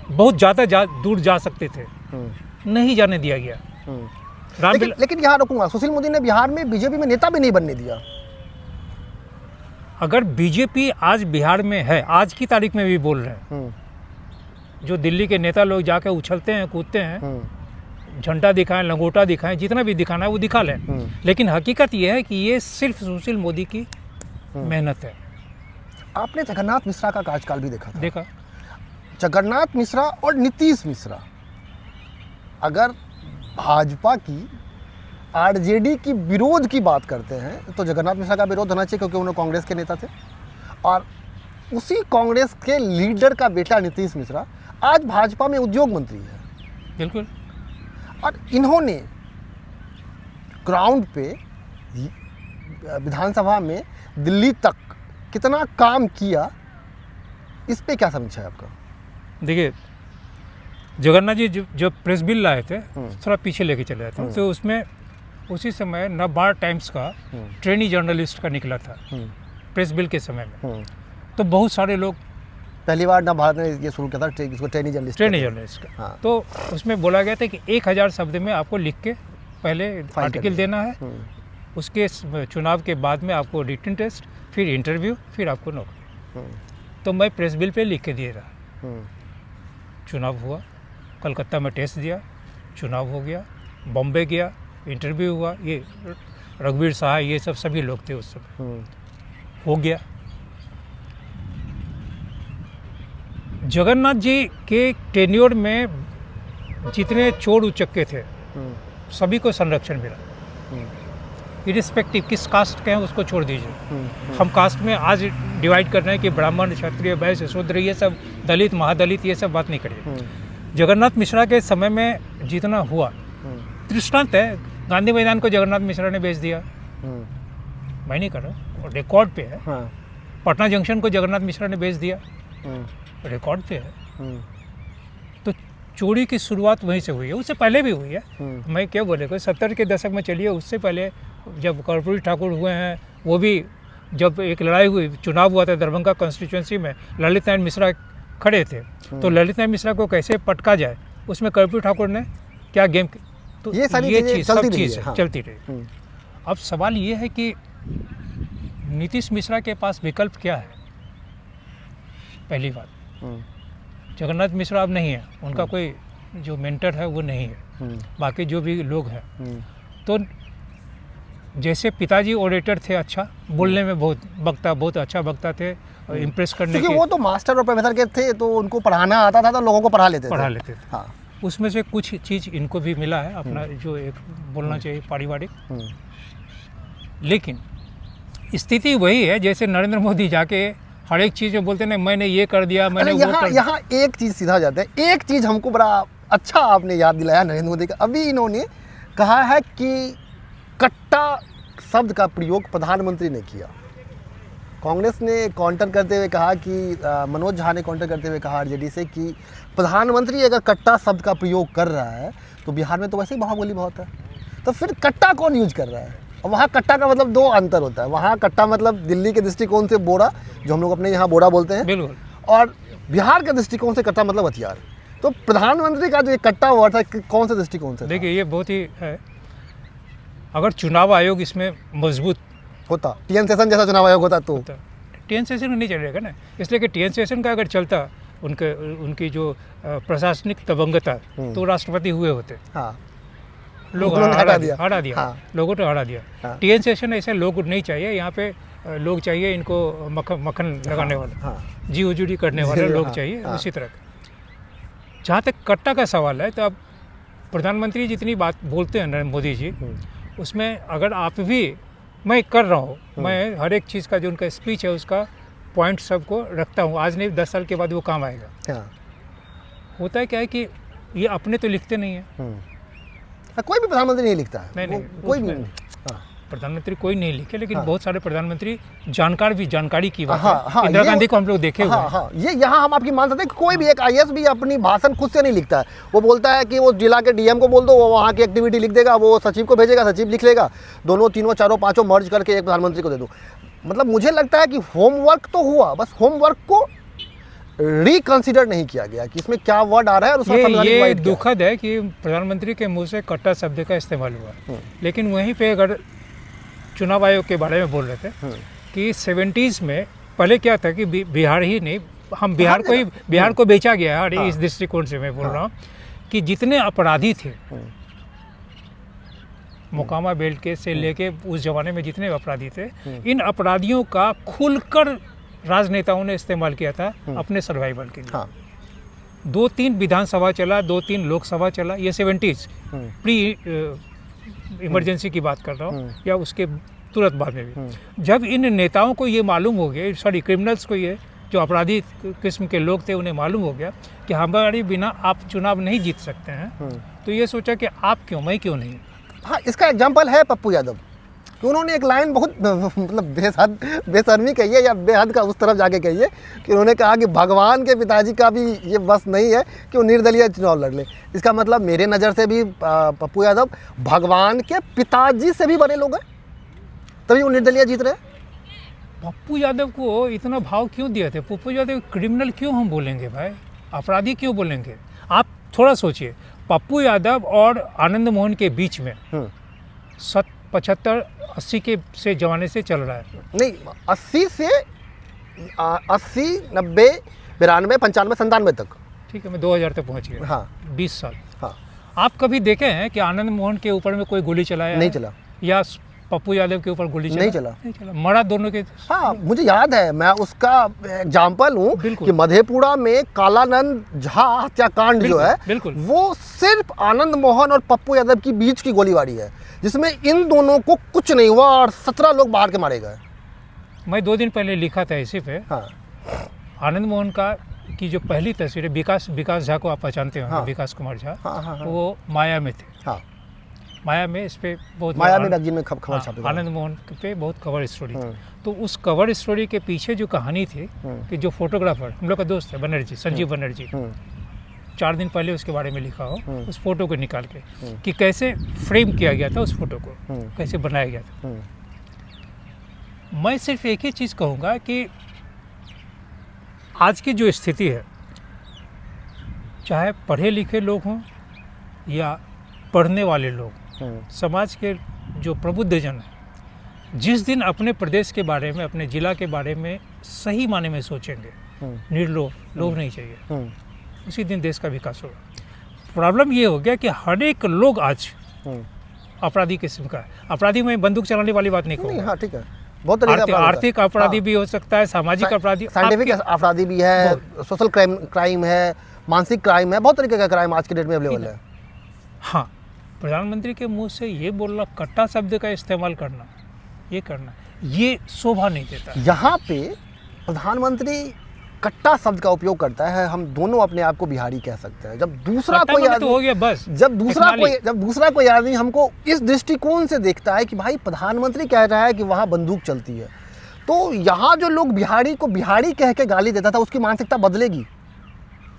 बहुत ज़्यादा दूर जा सकते थे, नहीं जाने दिया गया। लेकिन यहाँ रुकूंगा, सुशील मोदी ने बिहार में बीजेपी में नेता भी नहीं बनने दिया। अगर बीजेपी आज बिहार में है, आज की तारीख में भी बोल रहे हैं, जो दिल्ली के नेता लोग जाकर उछलते हैं, कूदते हैं, झंडा दिखाएं, लंगोटा दिखाएं, जितना भी दिखाना है वो दिखा लें, लेकिन हकीकत ये है कि ये सिर्फ सुशील मोदी की मेहनत है। आपने जगन्नाथ मिश्रा का कार्यकाल भी देखा था? देखा। जगन्नाथ मिश्रा और नीतीश मिश्रा, अगर भाजपा की आरजेडी की विरोध की बात करते हैं तो जगन्नाथ मिश्रा का विरोध होना चाहिए, क्योंकि उन्होंने कांग्रेस के नेता थे, और उसी कांग्रेस के लीडर का बेटा नीतीश मिश्रा आज भाजपा में उद्योग मंत्री है। बिल्कुल। और इन्होंने ग्राउंड पे विधानसभा में दिल्ली तक कितना काम किया, इस पे क्या समीक्षा है आपका? देखिए, जगन्नाथ जी जब प्रेस बिल लाए थे थोड़ा पीछे लेके चले जाते तो उसमें उसी समय नवभारत टाइम्स का ट्रेनी जर्नलिस्ट का निकला था प्रेस बिल के समय में। तो बहुत सारे लोग, पहली बार नवभारत ने ये शुरू किया था, इसको ट्रेनी जर्नलिस्ट का। हाँ। तो उसमें बोला गया था कि 1000 शब्द में आपको लिख के पहले आर्टिकल देना है, उसके चुनाव के बाद में आपको रिटन टेस्ट, फिर इंटरव्यू, फिर आपको नौकरी। तो मैं प्रेस बिल पे लिख के दिए रहा। चुनाव हुआ, कलकत्ता में टेस्ट दिया, चुनाव हो गया, बॉम्बे गया, इंटरव्यू हुआ, ये रघुवीर सहाय ये सब सभी लोग थे उस समय, हो गया। जगन्नाथ जी के टेन्योर में जितने चोर उचक्के थे सभी को संरक्षण मिला, इरिस्पेक्टिव किस कास्ट के हैं उसको छोड़ दीजिए। हम कास्ट में आज डिवाइड कर रहे हैं कि ब्राह्मण, क्षत्रिय, वैश्य, शूद्र, ये सब दलित, महादलित, ये सब बात नहीं करिए। जगन्नाथ मिश्रा के समय में जितना हुआ, दृष्टांत है, गांधी मैदान को जगन्नाथ मिश्रा ने बेच दिया, मैं नहीं कर रहा, रिकॉर्ड पे है। पटना जंक्शन को जगन्नाथ मिश्रा ने बेच दिया, रिकॉर्ड पे है। तो चोरी की शुरुआत वहीं से हुई है, उससे पहले भी हुई है। मैं क्या बोले, 70 के दशक में चलिए, उससे पहले जब कर्पूरी ठाकुर हुए हैं, वो भी जब एक लड़ाई हुई, चुनाव हुआ था दरभंगा कॉन्स्टिट्यूंसी में, ललित नारायण मिश्रा खड़े थे, तो ललित नारायण मिश्रा को कैसे पटका जाए, उसमें कर्पूरी ठाकुर ने क्या गेम, तो ये चीज़ सब चीज़ चलती रही। अब सवाल ये है कि नीतीश मिश्रा के पास विकल्प क्या है? पहली बात, जगन्नाथ मिश्रा अब नहीं है, उनका कोई जो मेंटर है वो नहीं है, बाकी जो भी लोग हैं। तो जैसे पिताजी ओरेटर थे, अच्छा बोलने में बहुत अच्छा वक्ता थे, इम्प्रेस करने के, वो तो मास्टर और प्रोफेसर के थे, तो उनको पढ़ाना आता था, तो लोगों को पढ़ा लेते थे। हाँ। उसमें से कुछ चीज़ इनको भी मिला है, अपना जो एक बोलना चाहिए पारिवारिक। लेकिन स्थिति वही है जैसे नरेंद्र मोदी जाके हर एक चीज़ में बोलते हैं मैंने ये कर दिया, मैंने वो कर। यहाँ एक चीज़ सीधा जाता है, एक चीज़ हमको बड़ा अच्छा आपने याद दिलाया नरेंद्र मोदी का। अभी इन्होंने कहा है कि कट्टा शब्द का प्रयोग प्रधानमंत्री ने किया। कांग्रेस ने काउंटर करते हुए कहा कि मनोज झा ने काउंटर करते हुए कहा आरजेडी से कि प्रधानमंत्री अगर कट्टा शब्द का प्रयोग कर रहा है तो बिहार में तो वैसे ही महाबोली बहुत है, तो फिर कट्टा कौन यूज कर रहा है? और वहाँ कट्टा का मतलब दो अंतर होता है। वहाँ कट्टा मतलब दिल्ली के दृष्टिकोण से बोरा, जो हम लोग अपने यहाँ बोरा बोलते हैं, बिल्कुल, और बिहार के दृष्टिकोण से कट्टा मतलब हथियार। तो प्रधानमंत्री का जो ये कट्टा वर्ड है कौन से दृष्टिकोण से? देखिए, ये बहुत ही है, अगर चुनाव आयोग इसमें मजबूत होता, टीएन सेशन जैसा चुनाव आयोग होता, तो टीएन सेशन नहीं चलेगा ना, इसलिए कि टीएन सेशन का अगर चलता, उनकी जो प्रशासनिक तबंगता, तो राष्ट्रपति हुए होते। हाँ, लोग हटा दिया। हाँ। लोगों ने हटा दिया। हाँ। टीएन सेशन ऐसे लोग नहीं चाहिए यहाँ पे, लोग चाहिए इनको मक्खन लगाने वाले, हाँ। जी हुजूरी करने वाले लोग चाहिए। उसी तरह का जहाँ तक कट्टा का सवाल है, तो अब प्रधानमंत्री जितनी बात बोलते हैं नरेंद्र मोदी जी, उसमें अगर आप भी, मैं कर रहा हूँ, मैं हर एक चीज़ का जो उनका स्पीच है उसका पॉइंट सबको रखता हूँ, आज नहीं 10 साल के बाद वो काम आएगा। होता है क्या है कि ये अपने तो लिखते नहीं है, कोई भी प्रधानमंत्री नहीं लिखता है, नहीं, कोई भी नहीं। प्रधानमंत्री कोई नहीं लिखे, लेकिन बहुत सारे प्रधानमंत्री जानकारी की बात है। इंदिरा गांधी को हम लोग देखे हुए हैं। ये यहाँ हम आपकी मान सकते हैं कि कोई भी एक आईएएस भी अपनी भाषण खुद से नहीं लिखता है। वो बोलता है कि वो जिला के डीएम को बोल दो, वो वहाँ की एक्टिविटी लिख देगा, वो सचिव को भेजेगा, सचिव लिख लेगा, दोनों तीनों चारों पाँचों मर्ज करके एक प्रधानमंत्री को दे दो। मतलब मुझे लगता है कि होमवर्क तो हुआ, बस होमवर्क को रिकंसिडर नहीं किया गया कि इसमें क्या वर्ड आ रहा है और उसमें ये दुखद है कि प्रधानमंत्री के मुंह से कट्टा शब्द का इस्तेमाल हुआ। लेकिन वहीं पे अगर चुनाव आयोग के बारे में बोल रहे थे कि 70s में पहले क्या था कि बिहार ही नहीं, हम बिहार को बेचा गया है। इस दृष्टिकोण से मैं बोल रहा हूँ कि जितने अपराधी थे मोकामा बेल्ट के से लेके उस जमाने में जितने अपराधी थे, इन अपराधियों का खुलकर राजनेताओं ने इस्तेमाल किया था अपने सर्वाइवल के लिए। 2-3 विधानसभा चला, 2-3 लोकसभा चला, ये 70s प्री इमरजेंसी की बात कर रहा हूँ, या उसके तुरंत बाद में भी। जब इन नेताओं को ये मालूम हो गया, सॉरी क्रिमिनल्स को, ये जो अपराधी किस्म के लोग थे, उन्हें मालूम हो गया कि हमारे बिना आप चुनाव नहीं जीत सकते हैं, तो ये सोचा कि आप क्यों, मैं क्यों नहीं, हाँ, इसका एग्जाम्पल है पप्पू यादव कि उन्होंने एक लाइन बहुत मतलब बेशर्मी कही है या बेहद का उस तरफ जाके कही है कि उन्होंने कहा कि भगवान के पिताजी का भी ये बस नहीं है कि वो निर्दलीय चुनाव लड़ ले। इसका मतलब मेरे नज़र से भी पप्पू यादव भगवान के पिताजी से भी बड़े लोग हैं, तभी वो निर्दलीय जीत रहे हैं। पप्पू यादव को इतना भाव क्यों दिए थे? पप्पू यादव क्रिमिनल क्यों हम बोलेंगे भाई, अपराधी क्यों बोलेंगे? आप थोड़ा सोचिए, पप्पू यादव और आनंद मोहन के बीच में 75-80 के से जमाने से चल रहा है। नहीं, 80 से 80, 90, 92, 95, 97 तक। ठीक है, मैं 2000 तक पहुंच गया। हाँ, 20 साल। हाँ। आप कभी देखे हैं कि आनंद मोहन के ऊपर में कोई गोली चलाया? नहीं चला। या पप्पू यादव के ऊपर गोली नहीं चला। नहीं चला, मरा दोनों के। हाँ, मुझे याद है, मैं उसका एग्जाम्पल हूँ कि मधेपुरा में कालानंद झा हत्याकांड जो है बिल्कुल वो सिर्फ आनंद मोहन और पप्पू यादव की बीच की गोलीबारी है, जिसमें इन दोनों को कुछ नहीं हुआ और 17 लोग बाहर के मारे गए। मैं 2 दिन पहले लिखा था इसी पे। हाँ। आनंद मोहन का की जो पहली तस्वीर है, विकास झा को आप पहचानते हो? हाँ। विकास कुमार झा। हाँ, हाँ, हाँ। वो माया में थे। हाँ, माया में इस पे बहुत माया में मैगजीन में खबर छापी। आनंद मोहन पे बहुत कवर स्टोरी थी। तो उस कवर स्टोरी के पीछे जो कहानी थी कि जो फोटोग्राफर हम लोग का दोस्त है बनर्जी, संजीव बनर्जी, 4 दिन पहले उसके बारे में लिखा हो, उस फोटो को निकाल के कि कैसे फ्रेम किया गया था, उस फोटो को कैसे बनाया गया था। मैं सिर्फ एक ही चीज़ कहूँगा कि आज की जो स्थिति है, चाहे पढ़े लिखे लोग हों या पढ़ने वाले लोग, समाज के जो प्रबुद्धजन हैं, जिस दिन अपने प्रदेश के बारे में, अपने ज़िला के बारे में सही माने में सोचेंगे, निर्लोभ, लोभ नहीं चाहिए, उसी दिन देश का विकास होगा। प्रॉब्लम ये हो गया कि हर एक लोग आज अपराधी किस्म का है। अपराधी में बंदूक चलाने वाली बात नहीं कहूँगा। हाँ, ठीक है, बहुत तरीके का आर्थिक अपराधी भी हो सकता है, सामाजिक अपराधी, साइंटिफिक अपराधी भी है, सोशल क्राइम है, मानसिक क्राइम है, बहुत तरीके का क्राइम आज के डेट में अवेलेबल है। हाँ, प्रधानमंत्री के मुंह से ये बोलना, कट्टा शब्द का इस्तेमाल करना, ये शोभा नहीं देता। यहाँ पे प्रधानमंत्री कट्टा शब्द का उपयोग करता है। हम दोनों अपने आप को बिहारी कह सकते हैं। जब दूसरा कोई आदमी, तो हो गया बस। जब दूसरा कोई आदमी हमको इस दृष्टिकोण से देखता है कि भाई प्रधानमंत्री कह रहा है कि वहाँ बंदूक चलती है, तो यहाँ जो लोग बिहारी को बिहारी कह के गाली देता था, उसकी मानसिकता बदलेगी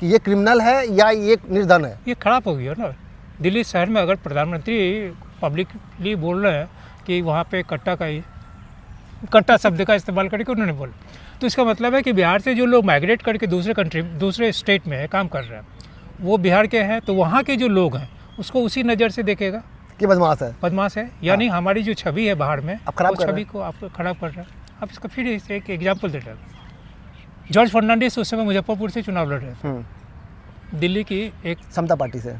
कि ये क्रिमिनल है या ये निर्धन है। ये खराब हो गया ना। दिल्ली शहर में अगर प्रधानमंत्री पब्लिकली बोल रहे हैं कि वहाँ पे कट्टा शब्द का इस्तेमाल करके उन्होंने बोला, तो इसका मतलब है कि बिहार से जो लोग माइग्रेट करके दूसरे स्टेट में काम कर रहे हैं, वो बिहार के हैं, तो वहाँ के जो लोग हैं उसको उसी नज़र से देखेगा कि बदमाश है। यानी हमारी जो छवि है बाहर में, वो छवि को आप खराब कर रहे हैं। आप इसका फिर एक एग्जाम्पल दे रहे हैं। जॉर्ज फर्नांडिस उस समय मुजफ्फरपुर से चुनाव लड़ रहे थे, दिल्ली की एक समता पार्टी से।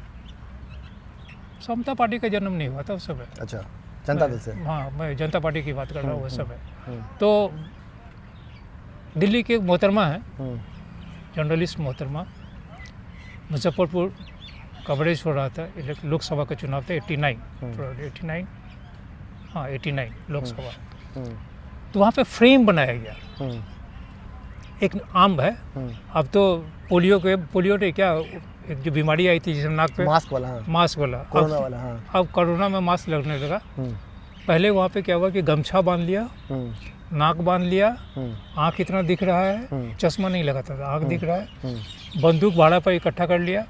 समता पार्टी का जन्म नहीं हुआ था उस समय। अच्छा, जनता दल से। हाँ, मैं जनता पार्टी की बात कर रहा हूँ उस समय। तो दिल्ली के मोहतरमा है, जर्नलिस्ट मोहतरमा, मुजफ्फरपुर कवरेज हो रहा था, लोकसभा का चुनाव था 89 लोकसभा। तो वहाँ पे फ्रेम बनाया गया, एक आम है। अब तो पोलियो ने क्या, एक जो बीमारी आई थी जिसमें नाक पे मास्क वाला, कोरोना वाला। अब कोरोना में मास्क लगने लगा। पहले वहाँ पे क्या हुआ कि गमछा बांध लिया, नाक बांध लिया, आँख इतना दिख रहा है, चश्मा नहीं लगाता था, आँख दिख रहा है, बंदूक भाड़ा पर इकट्ठा कर लिया,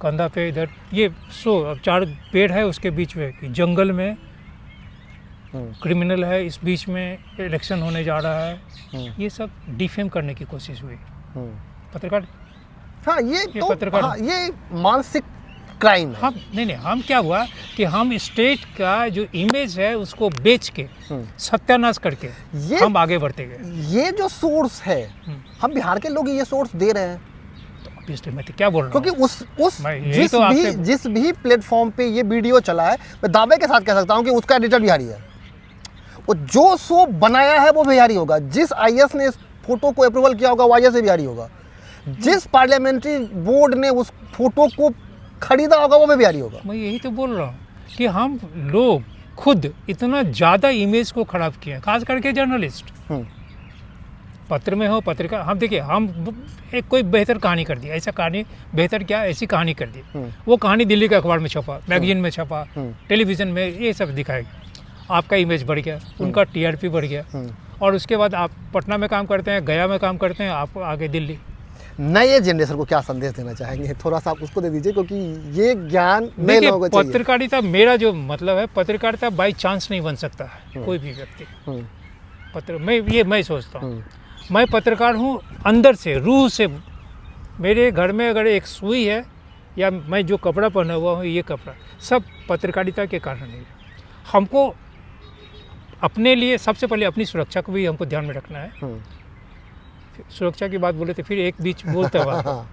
कंधा पे इधर ये अब 4 पेड़ है उसके बीच में कि जंगल में क्रिमिनल है, इस बीच में इलेक्शन होने जा रहा है। ये सब डिफेम करने की कोशिश हुई पत्रकार। हाँ, ये मानसिक क्राइम है। हम क्या हुआ कि हम स्टेट का जो इमेज है उसको बेच के सत्यानाश करके हम आगे बढ़ते गए। ये जो सोर्स है, हम बिहार के लोग ये सोर्स दे रहे हैं। तो मैं तो क्या बोल रहा हूँ, क्योंकि जिस भी प्लेटफॉर्म पे ये वीडियो चला है, मैं दावे के साथ कह सकता हूँ कि उसका एडिटर बिहारी है। वो जो शो बनाया है वो बिहारी होगा, जिस IAS ने इस फोटो को अप्रूवल किया होगा वो IAS से बिहारी होगा, जिस पार्लियामेंट्री बोर्ड ने उस फोटो को खरीदा होगा वो भी बिहारी होगा। मैं यही तो बोल रहा हूँ कि हम लोग खुद इतना ज़्यादा इमेज को खराब किया, खास करके जर्नलिस्ट। पत्र में हो, पत्रिका, हम देखिए हम एक कोई बेहतर कहानी कर दी, ऐसा कहानी बेहतर क्या, ऐसी कहानी कर दी, वो कहानी दिल्ली के अखबार में छपा, मैगजीन में छपा, टेलीविज़न में, ये सब दिखाएगा, आपका इमेज बढ़ गया, उनका टीआरपी बढ़ गया, और उसके बाद आप पटना में काम करते हैं, गया में काम करते हैं, आप आगे दिल्ली। नए जनरेशन को क्या संदेश देना चाहेंगे, थोड़ा सा आप उसको दे दीजिए, क्योंकि ये ज्ञान नए लोगों को चाहिए। पत्रकारिता, मेरा जो मतलब है, पत्रकारिता बाई चांस नहीं बन सकता है कोई भी व्यक्ति। मैं सोचता हूँ, मैं पत्रकार हूँ अंदर से, रूह से। मेरे घर में अगर एक सुई है, या मैं जो कपड़ा पहना हुआ हूँ, ये कपड़ा सब पत्रकारिता के कारण है। हमको अपने लिए सबसे पहले अपनी सुरक्षा को भी हमको ध्यान में रखना है। सुरक्षा की बात बोले तो फिर एक बीच बोलता हुआ,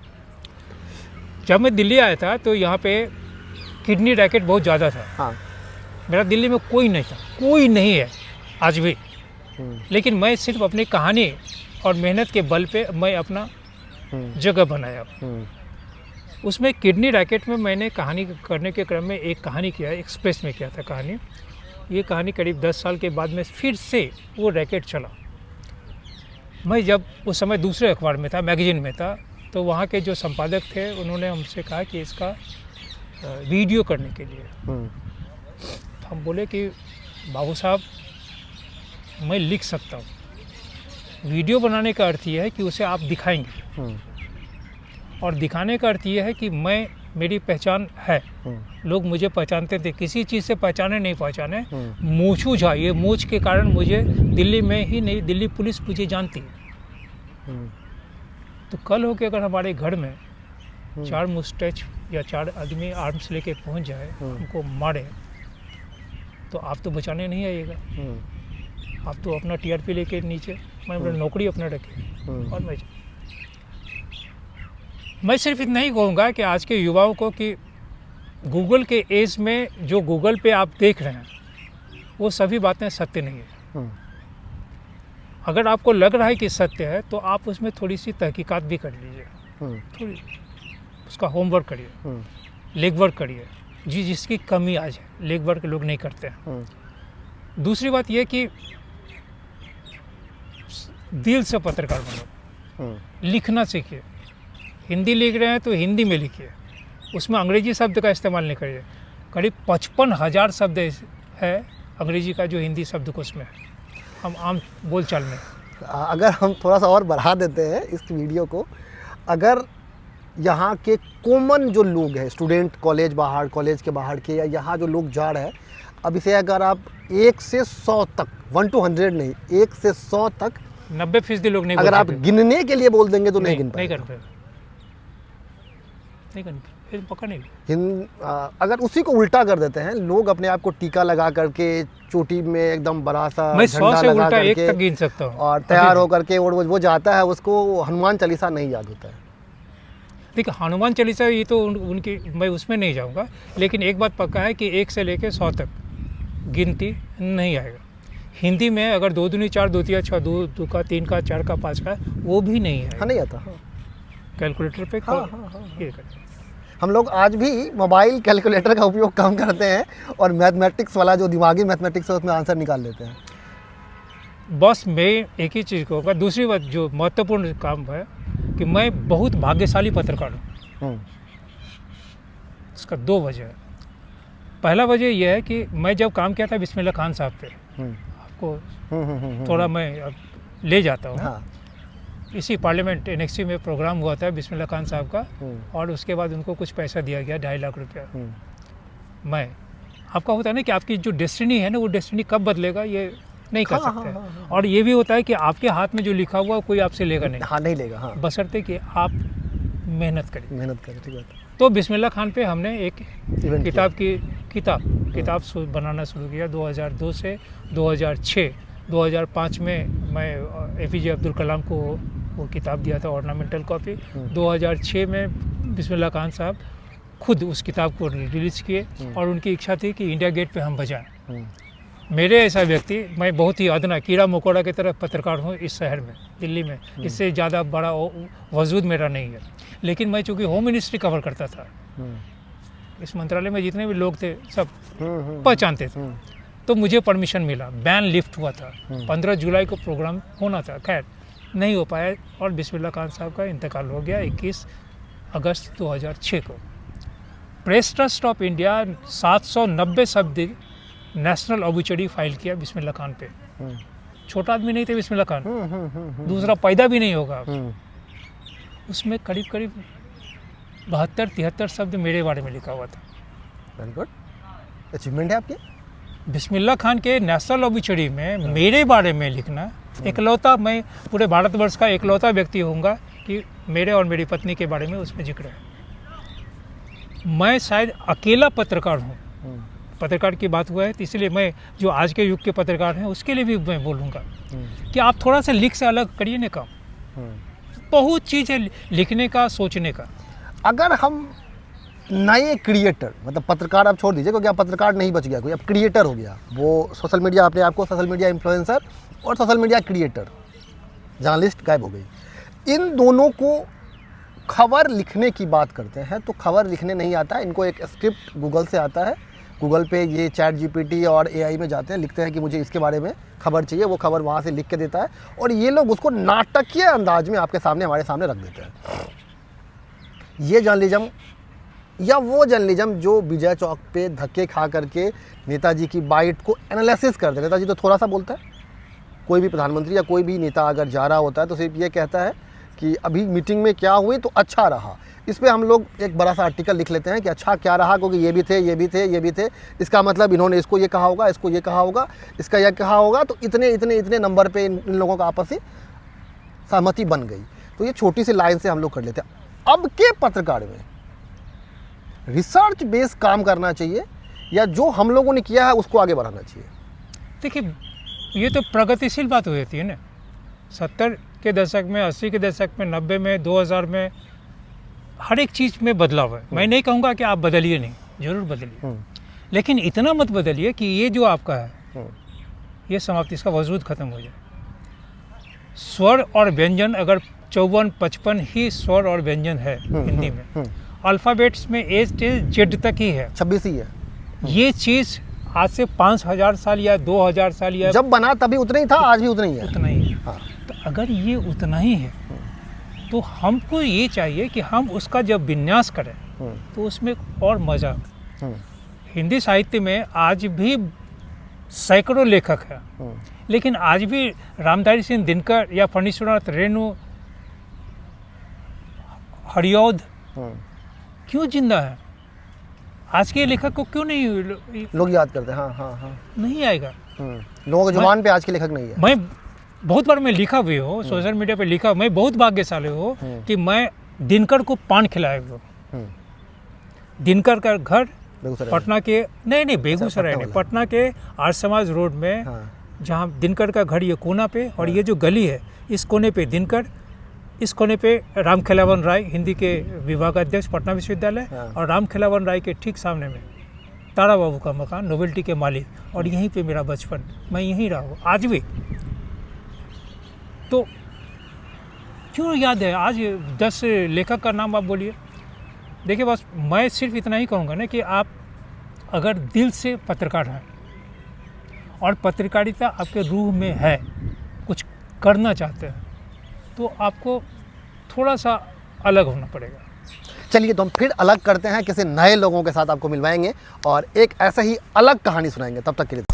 जब मैं दिल्ली आया था तो यहाँ पे किडनी रैकेट बहुत ज़्यादा था। हाँ। मेरा दिल्ली में कोई नहीं था, कोई नहीं है आज भी, लेकिन मैं सिर्फ अपनी कहानी और मेहनत के बल पे मैं अपना जगह बनाया। उसमें किडनी रैकेट में मैंने कहानी करने के क्रम में एक कहानी किया, एक्सप्रेस में किया था कहानी। ये कहानी करीब 10 साल के बाद में फिर से वो रैकेट चला। मैं जब उस समय दूसरे अखबार में था, मैगजीन में था, तो वहाँ के जो संपादक थे उन्होंने हमसे कहा कि इसका वीडियो करने के लिए। हम बोले कि बाबू साहब, मैं लिख सकता हूँ, वीडियो बनाने का अर्थ ये है कि उसे आप दिखाएंगे, और दिखाने का अर्थ ये है कि मेरी पहचान है, लोग मुझे पहचानते थे, किसी चीज़ से पहचाने नहीं पहचाने, मूछू झा, ये मूछ के कारण मुझे दिल्ली में ही नहीं, दिल्ली पुलिस मुझे जानती है। तो कल हो के अगर हमारे घर में 4 मुस्टैच या 4 आदमी आर्म्स लेके पहुंच जाए, हमको मारे, तो आप तो बचाने नहीं आइएगा, आप तो अपना टीआरपी लेके नीचे, मैं अपना नौकरी अपना रखे, और मैं सिर्फ इतना ही कहूँगा कि आज के युवाओं को कि गूगल के एज में जो गूगल पे आप देख रहे हैं, वो सभी बातें सत्य नहीं है। अगर आपको लग रहा है कि सत्य है, तो आप उसमें थोड़ी सी तहकीकात भी कर लीजिए, थोड़ी उसका होमवर्क करिए, लेग वर्क करिए, जिसकी कमी आज है, लेग वर्क लोग नहीं करते हैं। दूसरी बात यह कि दिल से पत्रकार बनो, लिखना सीखिए। हिंदी लिख रहे हैं तो हिंदी में लिखिए, उसमें अंग्रेजी शब्द का इस्तेमाल नहीं करिए। करीब 55,000 शब्द है अंग्रेजी का जो हिंदी शब्दकोश में है, हम आम बोलचाल में। अगर हम थोड़ा सा और बढ़ा देते हैं इस वीडियो को, अगर यहाँ के कॉमन जो लोग हैं, स्टूडेंट, कॉलेज के बाहर के, या यहाँ जो लोग जा रहे हैं, अब इसे अगर आप 1 से 100 तक, 1 to 100 नहीं, 1 से 100 तक 90% लोग नहीं, अगर आप गिनने के लिए बोल देंगे तो नहीं गिन पाएंगे, पक्का नहीं। अगर उसी को उल्टा कर देते हैं, लोग अपने आप को टीका लगा करके, चोटी में एकदम बड़ा सा मैं 100 से उल्टा 1 तक गिन सकता हूँ, और तैयार होकर के वो जाता है, उसको हनुमान चालीसा नहीं याद होता है। देखिए, हनुमान चालीसा ये तो उनकी, मैं उसमें नहीं जाऊँगा, लेकिन एक बात पक्का है कि 1 से लेकर 100 तक गिनती नहीं आएगा। हिंदी में अगर 2 दूनी 4, 2 तिया 6, 2 का 3 का 4 का 5 का, वो भी नहीं है। हाँ, नहीं आता। कैलकुलेटर पे ये हम लोग आज भी मोबाइल कैलकुलेटर का उपयोग कम करते हैं, और मैथमेटिक्स वाला जो दिमागी मैथमेटिक्स है उसमें आंसर निकाल लेते हैं। बस मैं एक ही चीज़ कहूँगा। दूसरी बात जो महत्वपूर्ण काम है कि मैं बहुत भाग्यशाली पत्रकार हूँ। इसका 2 वजह है। पहला वजह यह है कि मैं जब काम किया था बिस्मिल्लाह खान साहब पे, आपको थोड़ा मैं ले जाता हूँ। हाँ। इसी पार्लियामेंट एनेक्सी में प्रोग्राम हुआ था बिस्मिल्लाह खान साहब का, और उसके बाद उनको कुछ पैसा दिया गया, 2.5 लाख रुपया। मैं, आपका होता है ना कि आपकी जो डेस्टिनी है ना, वो डेस्टिनी कब बदलेगा ये नहीं कर सकते। और ये भी होता है कि आपके हाथ में जो लिखा हुआ कोई आपसे लेगा नहीं। हाँ, नहीं लेगा। हाँ। बशर्ते कि आप मेहनत करें। ठीक है। तो बिस्मिल्लाह खान पे हमने एक किताब बनाना शुरू किया 2002 से 2006। 2005 में मैं APJ अब्दुल कलाम को वो किताब दिया था, ऑर्नामेंटल कॉपी। 2006 में बिस्मिल्लाह खान साहब खुद उस किताब को रिलीज़ किए, और उनकी इच्छा थी कि इंडिया गेट पे हम बजाएं। मेरे ऐसा व्यक्ति, मैं बहुत ही अदना कीड़ा मकोड़ा की तरह पत्रकार हूँ इस शहर में, दिल्ली में, इससे ज़्यादा बड़ा वजूद मेरा नहीं है। लेकिन मैं चूँकि होम मिनिस्ट्री कवर करता था, इस मंत्रालय में जितने भी लोग थे सब पहचानते थे, तो मुझे परमिशन मिला, बैन लिफ्ट हुआ था। 15 जुलाई को प्रोग्राम होना था। खैर, नहीं हो पाया और बिस्मिल्लाह खान साहब का इंतकाल हो गया 21 अगस्त 2006 को। प्रेस ट्रस्ट ऑफ इंडिया 790 शब्द नेशनल ऑबिचुरी फाइल किया बिस्मिल्लाह खान पे। छोटा आदमी नहीं थे बिस्मिल्लाह खान, दूसरा पैदा भी नहीं होगा। उसमें करीब करीब 72-73 शब्द मेरे बारे में लिखा हुआ था। वेरी गुड, अचीवमेंट है आपकी। बिस्मिल्लाह खान के नेशनल ऑबिचुरी में मेरे बारे में लिखना, इकलौता, मैं पूरे भारतवर्ष का इकलौता व्यक्ति होऊंगा कि मेरे और मेरी पत्नी के बारे में उसमें जिक्र है। मैं शायद अकेला पत्रकार हूँ, पत्रकार की बात हुआ है तो इसलिए मैं जो आज के युग के पत्रकार हैं उसके लिए भी मैं बोलूँगा कि आप थोड़ा सा लिख से अलग करिए ना काम। बहुत चीज़ है लिखने का, सोचने का। अगर हम नए क्रिएटर, मतलब पत्रकार आप छोड़ दीजिए क्योंकि आप पत्रकार नहीं बच गया कोई, अब क्रिएटर हो गया, वो सोशल मीडिया, अपने आप को सोशल मीडिया इन्फ्लुएंसर और सोशल मीडिया क्रिएटर, जर्नलिस्ट गायब हो गई। इन दोनों को खबर लिखने की बात करते हैं तो खबर लिखने नहीं आता है इनको। एक स्क्रिप्ट गूगल से आता है, गूगल पे ये चैट जीपीटी और एआई में जाते हैं, लिखते हैं कि मुझे इसके बारे में खबर चाहिए, वो खबर वहाँ से लिख के देता है और ये लोग उसको नाटकीय अंदाज में आपके सामने, हमारे सामने रख देते हैं। ये जर्नलिज्म या वो जर्नलिज्म जो विजय चौक पे धक्के खा करके नेताजी की बाइट को एनालिसिस करते हैं। नेताजी तो थोड़ा सा बोलता है, कोई भी प्रधानमंत्री या कोई भी नेता अगर जा रहा होता है तो सिर्फ ये कहता है कि अभी मीटिंग में क्या हुई तो अच्छा रहा। इस पे हम लोग एक बड़ा सा आर्टिकल लिख लेते हैं कि अच्छा क्या रहा, क्योंकि ये भी थे, ये भी थे, ये भी थे, इसका मतलब इन्होंने इसको ये कहा होगा, इसको ये कहा होगा, इसका यह कहा होगा, तो इतने इतने इतने नंबर पे इन लोगों का आपसी सहमति बन गई। तो ये छोटी सी लाइन से हम लोग कर लेते हैं। अब के पत्रकार में रिसर्च बेस्ड काम करना चाहिए या जो हम लोगों ने किया है उसको आगे बढ़ाना चाहिए? देखिए, ये तो प्रगतिशील बात हो जाती है ना। 70 के दशक में, 80 के दशक में, 90 में, 2000 में हर एक चीज़ में बदलाव है। मैं नहीं कहूँगा कि आप बदलिए नहीं, ज़रूर बदलिए, लेकिन इतना मत बदलिए कि ये जो आपका है ये समाप्ति, इसका वजूद ख़त्म हो जाए। स्वर और व्यंजन अगर 54-55 ही स्वर और व्यंजन है हिंदी में, अल्फ़ाबेट्स में ए से जेड तक ही है, 26 ही है। ये चीज़ आज से 5000 साल या 2000 साल या जब बना तभी उतना ही था, आज भी उतना ही है। उतना ही है। हाँ। तो अगर ये उतना ही है तो हमको ये चाहिए कि हम उसका जब विन्यास करें तो उसमें और मज़ा। हिंदी साहित्य में आज भी सैकड़ों लेखक हैं, लेकिन आज भी रामधारी सिंह दिनकर या फणीश्वरनाथ रेणु, हरिऔध क्यों जिंदा है? आज के लेखक को क्यों नहीं लोग याद करते हैं? हाँ हाँ हाँ, नहीं आएगा। लोगों की जुबान पे आज के लेखक नहीं है। मैं बहुत बार मैं लिखा भी हो, सोशल मीडिया पे लिखा, मैं बहुत भाग्यशाली हो कि मैं दिनकर को पान खिलाया हूँ। दिनकर का घर पटना के नहीं बेगूसराय नहीं, पटना के आर्य समाज रोड में, जहाँ दिनकर का घर ये कोना पे और ये जो गली है इस कोने पे दिनकर, इस कोने पे राम खेलावन राय हिंदी के विभागाध्यक्ष पटना विश्वविद्यालय, और राम खेलावन राय के ठीक सामने में तारा बाबू का मकान, नोवेल्टी के मालिक, और यहीं पे मेरा बचपन, मैं यहीं रहा हूँ आज भी। तो क्यों याद है? आज 10 लेखक का नाम आप बोलिए। देखिए, बस मैं सिर्फ इतना ही कहूँगा ना कि आप अगर दिल से पत्रकार हैं और पत्रकारिता आपके रूह में है, कुछ करना चाहते हैं, तो आपको थोड़ा सा अलग होना पड़ेगा। चलिए, तो हम फिर अलग करते हैं, किसी नए लोगों के साथ आपको मिलवाएंगे और एक ऐसा ही अलग कहानी सुनाएंगे। तब तक के लिए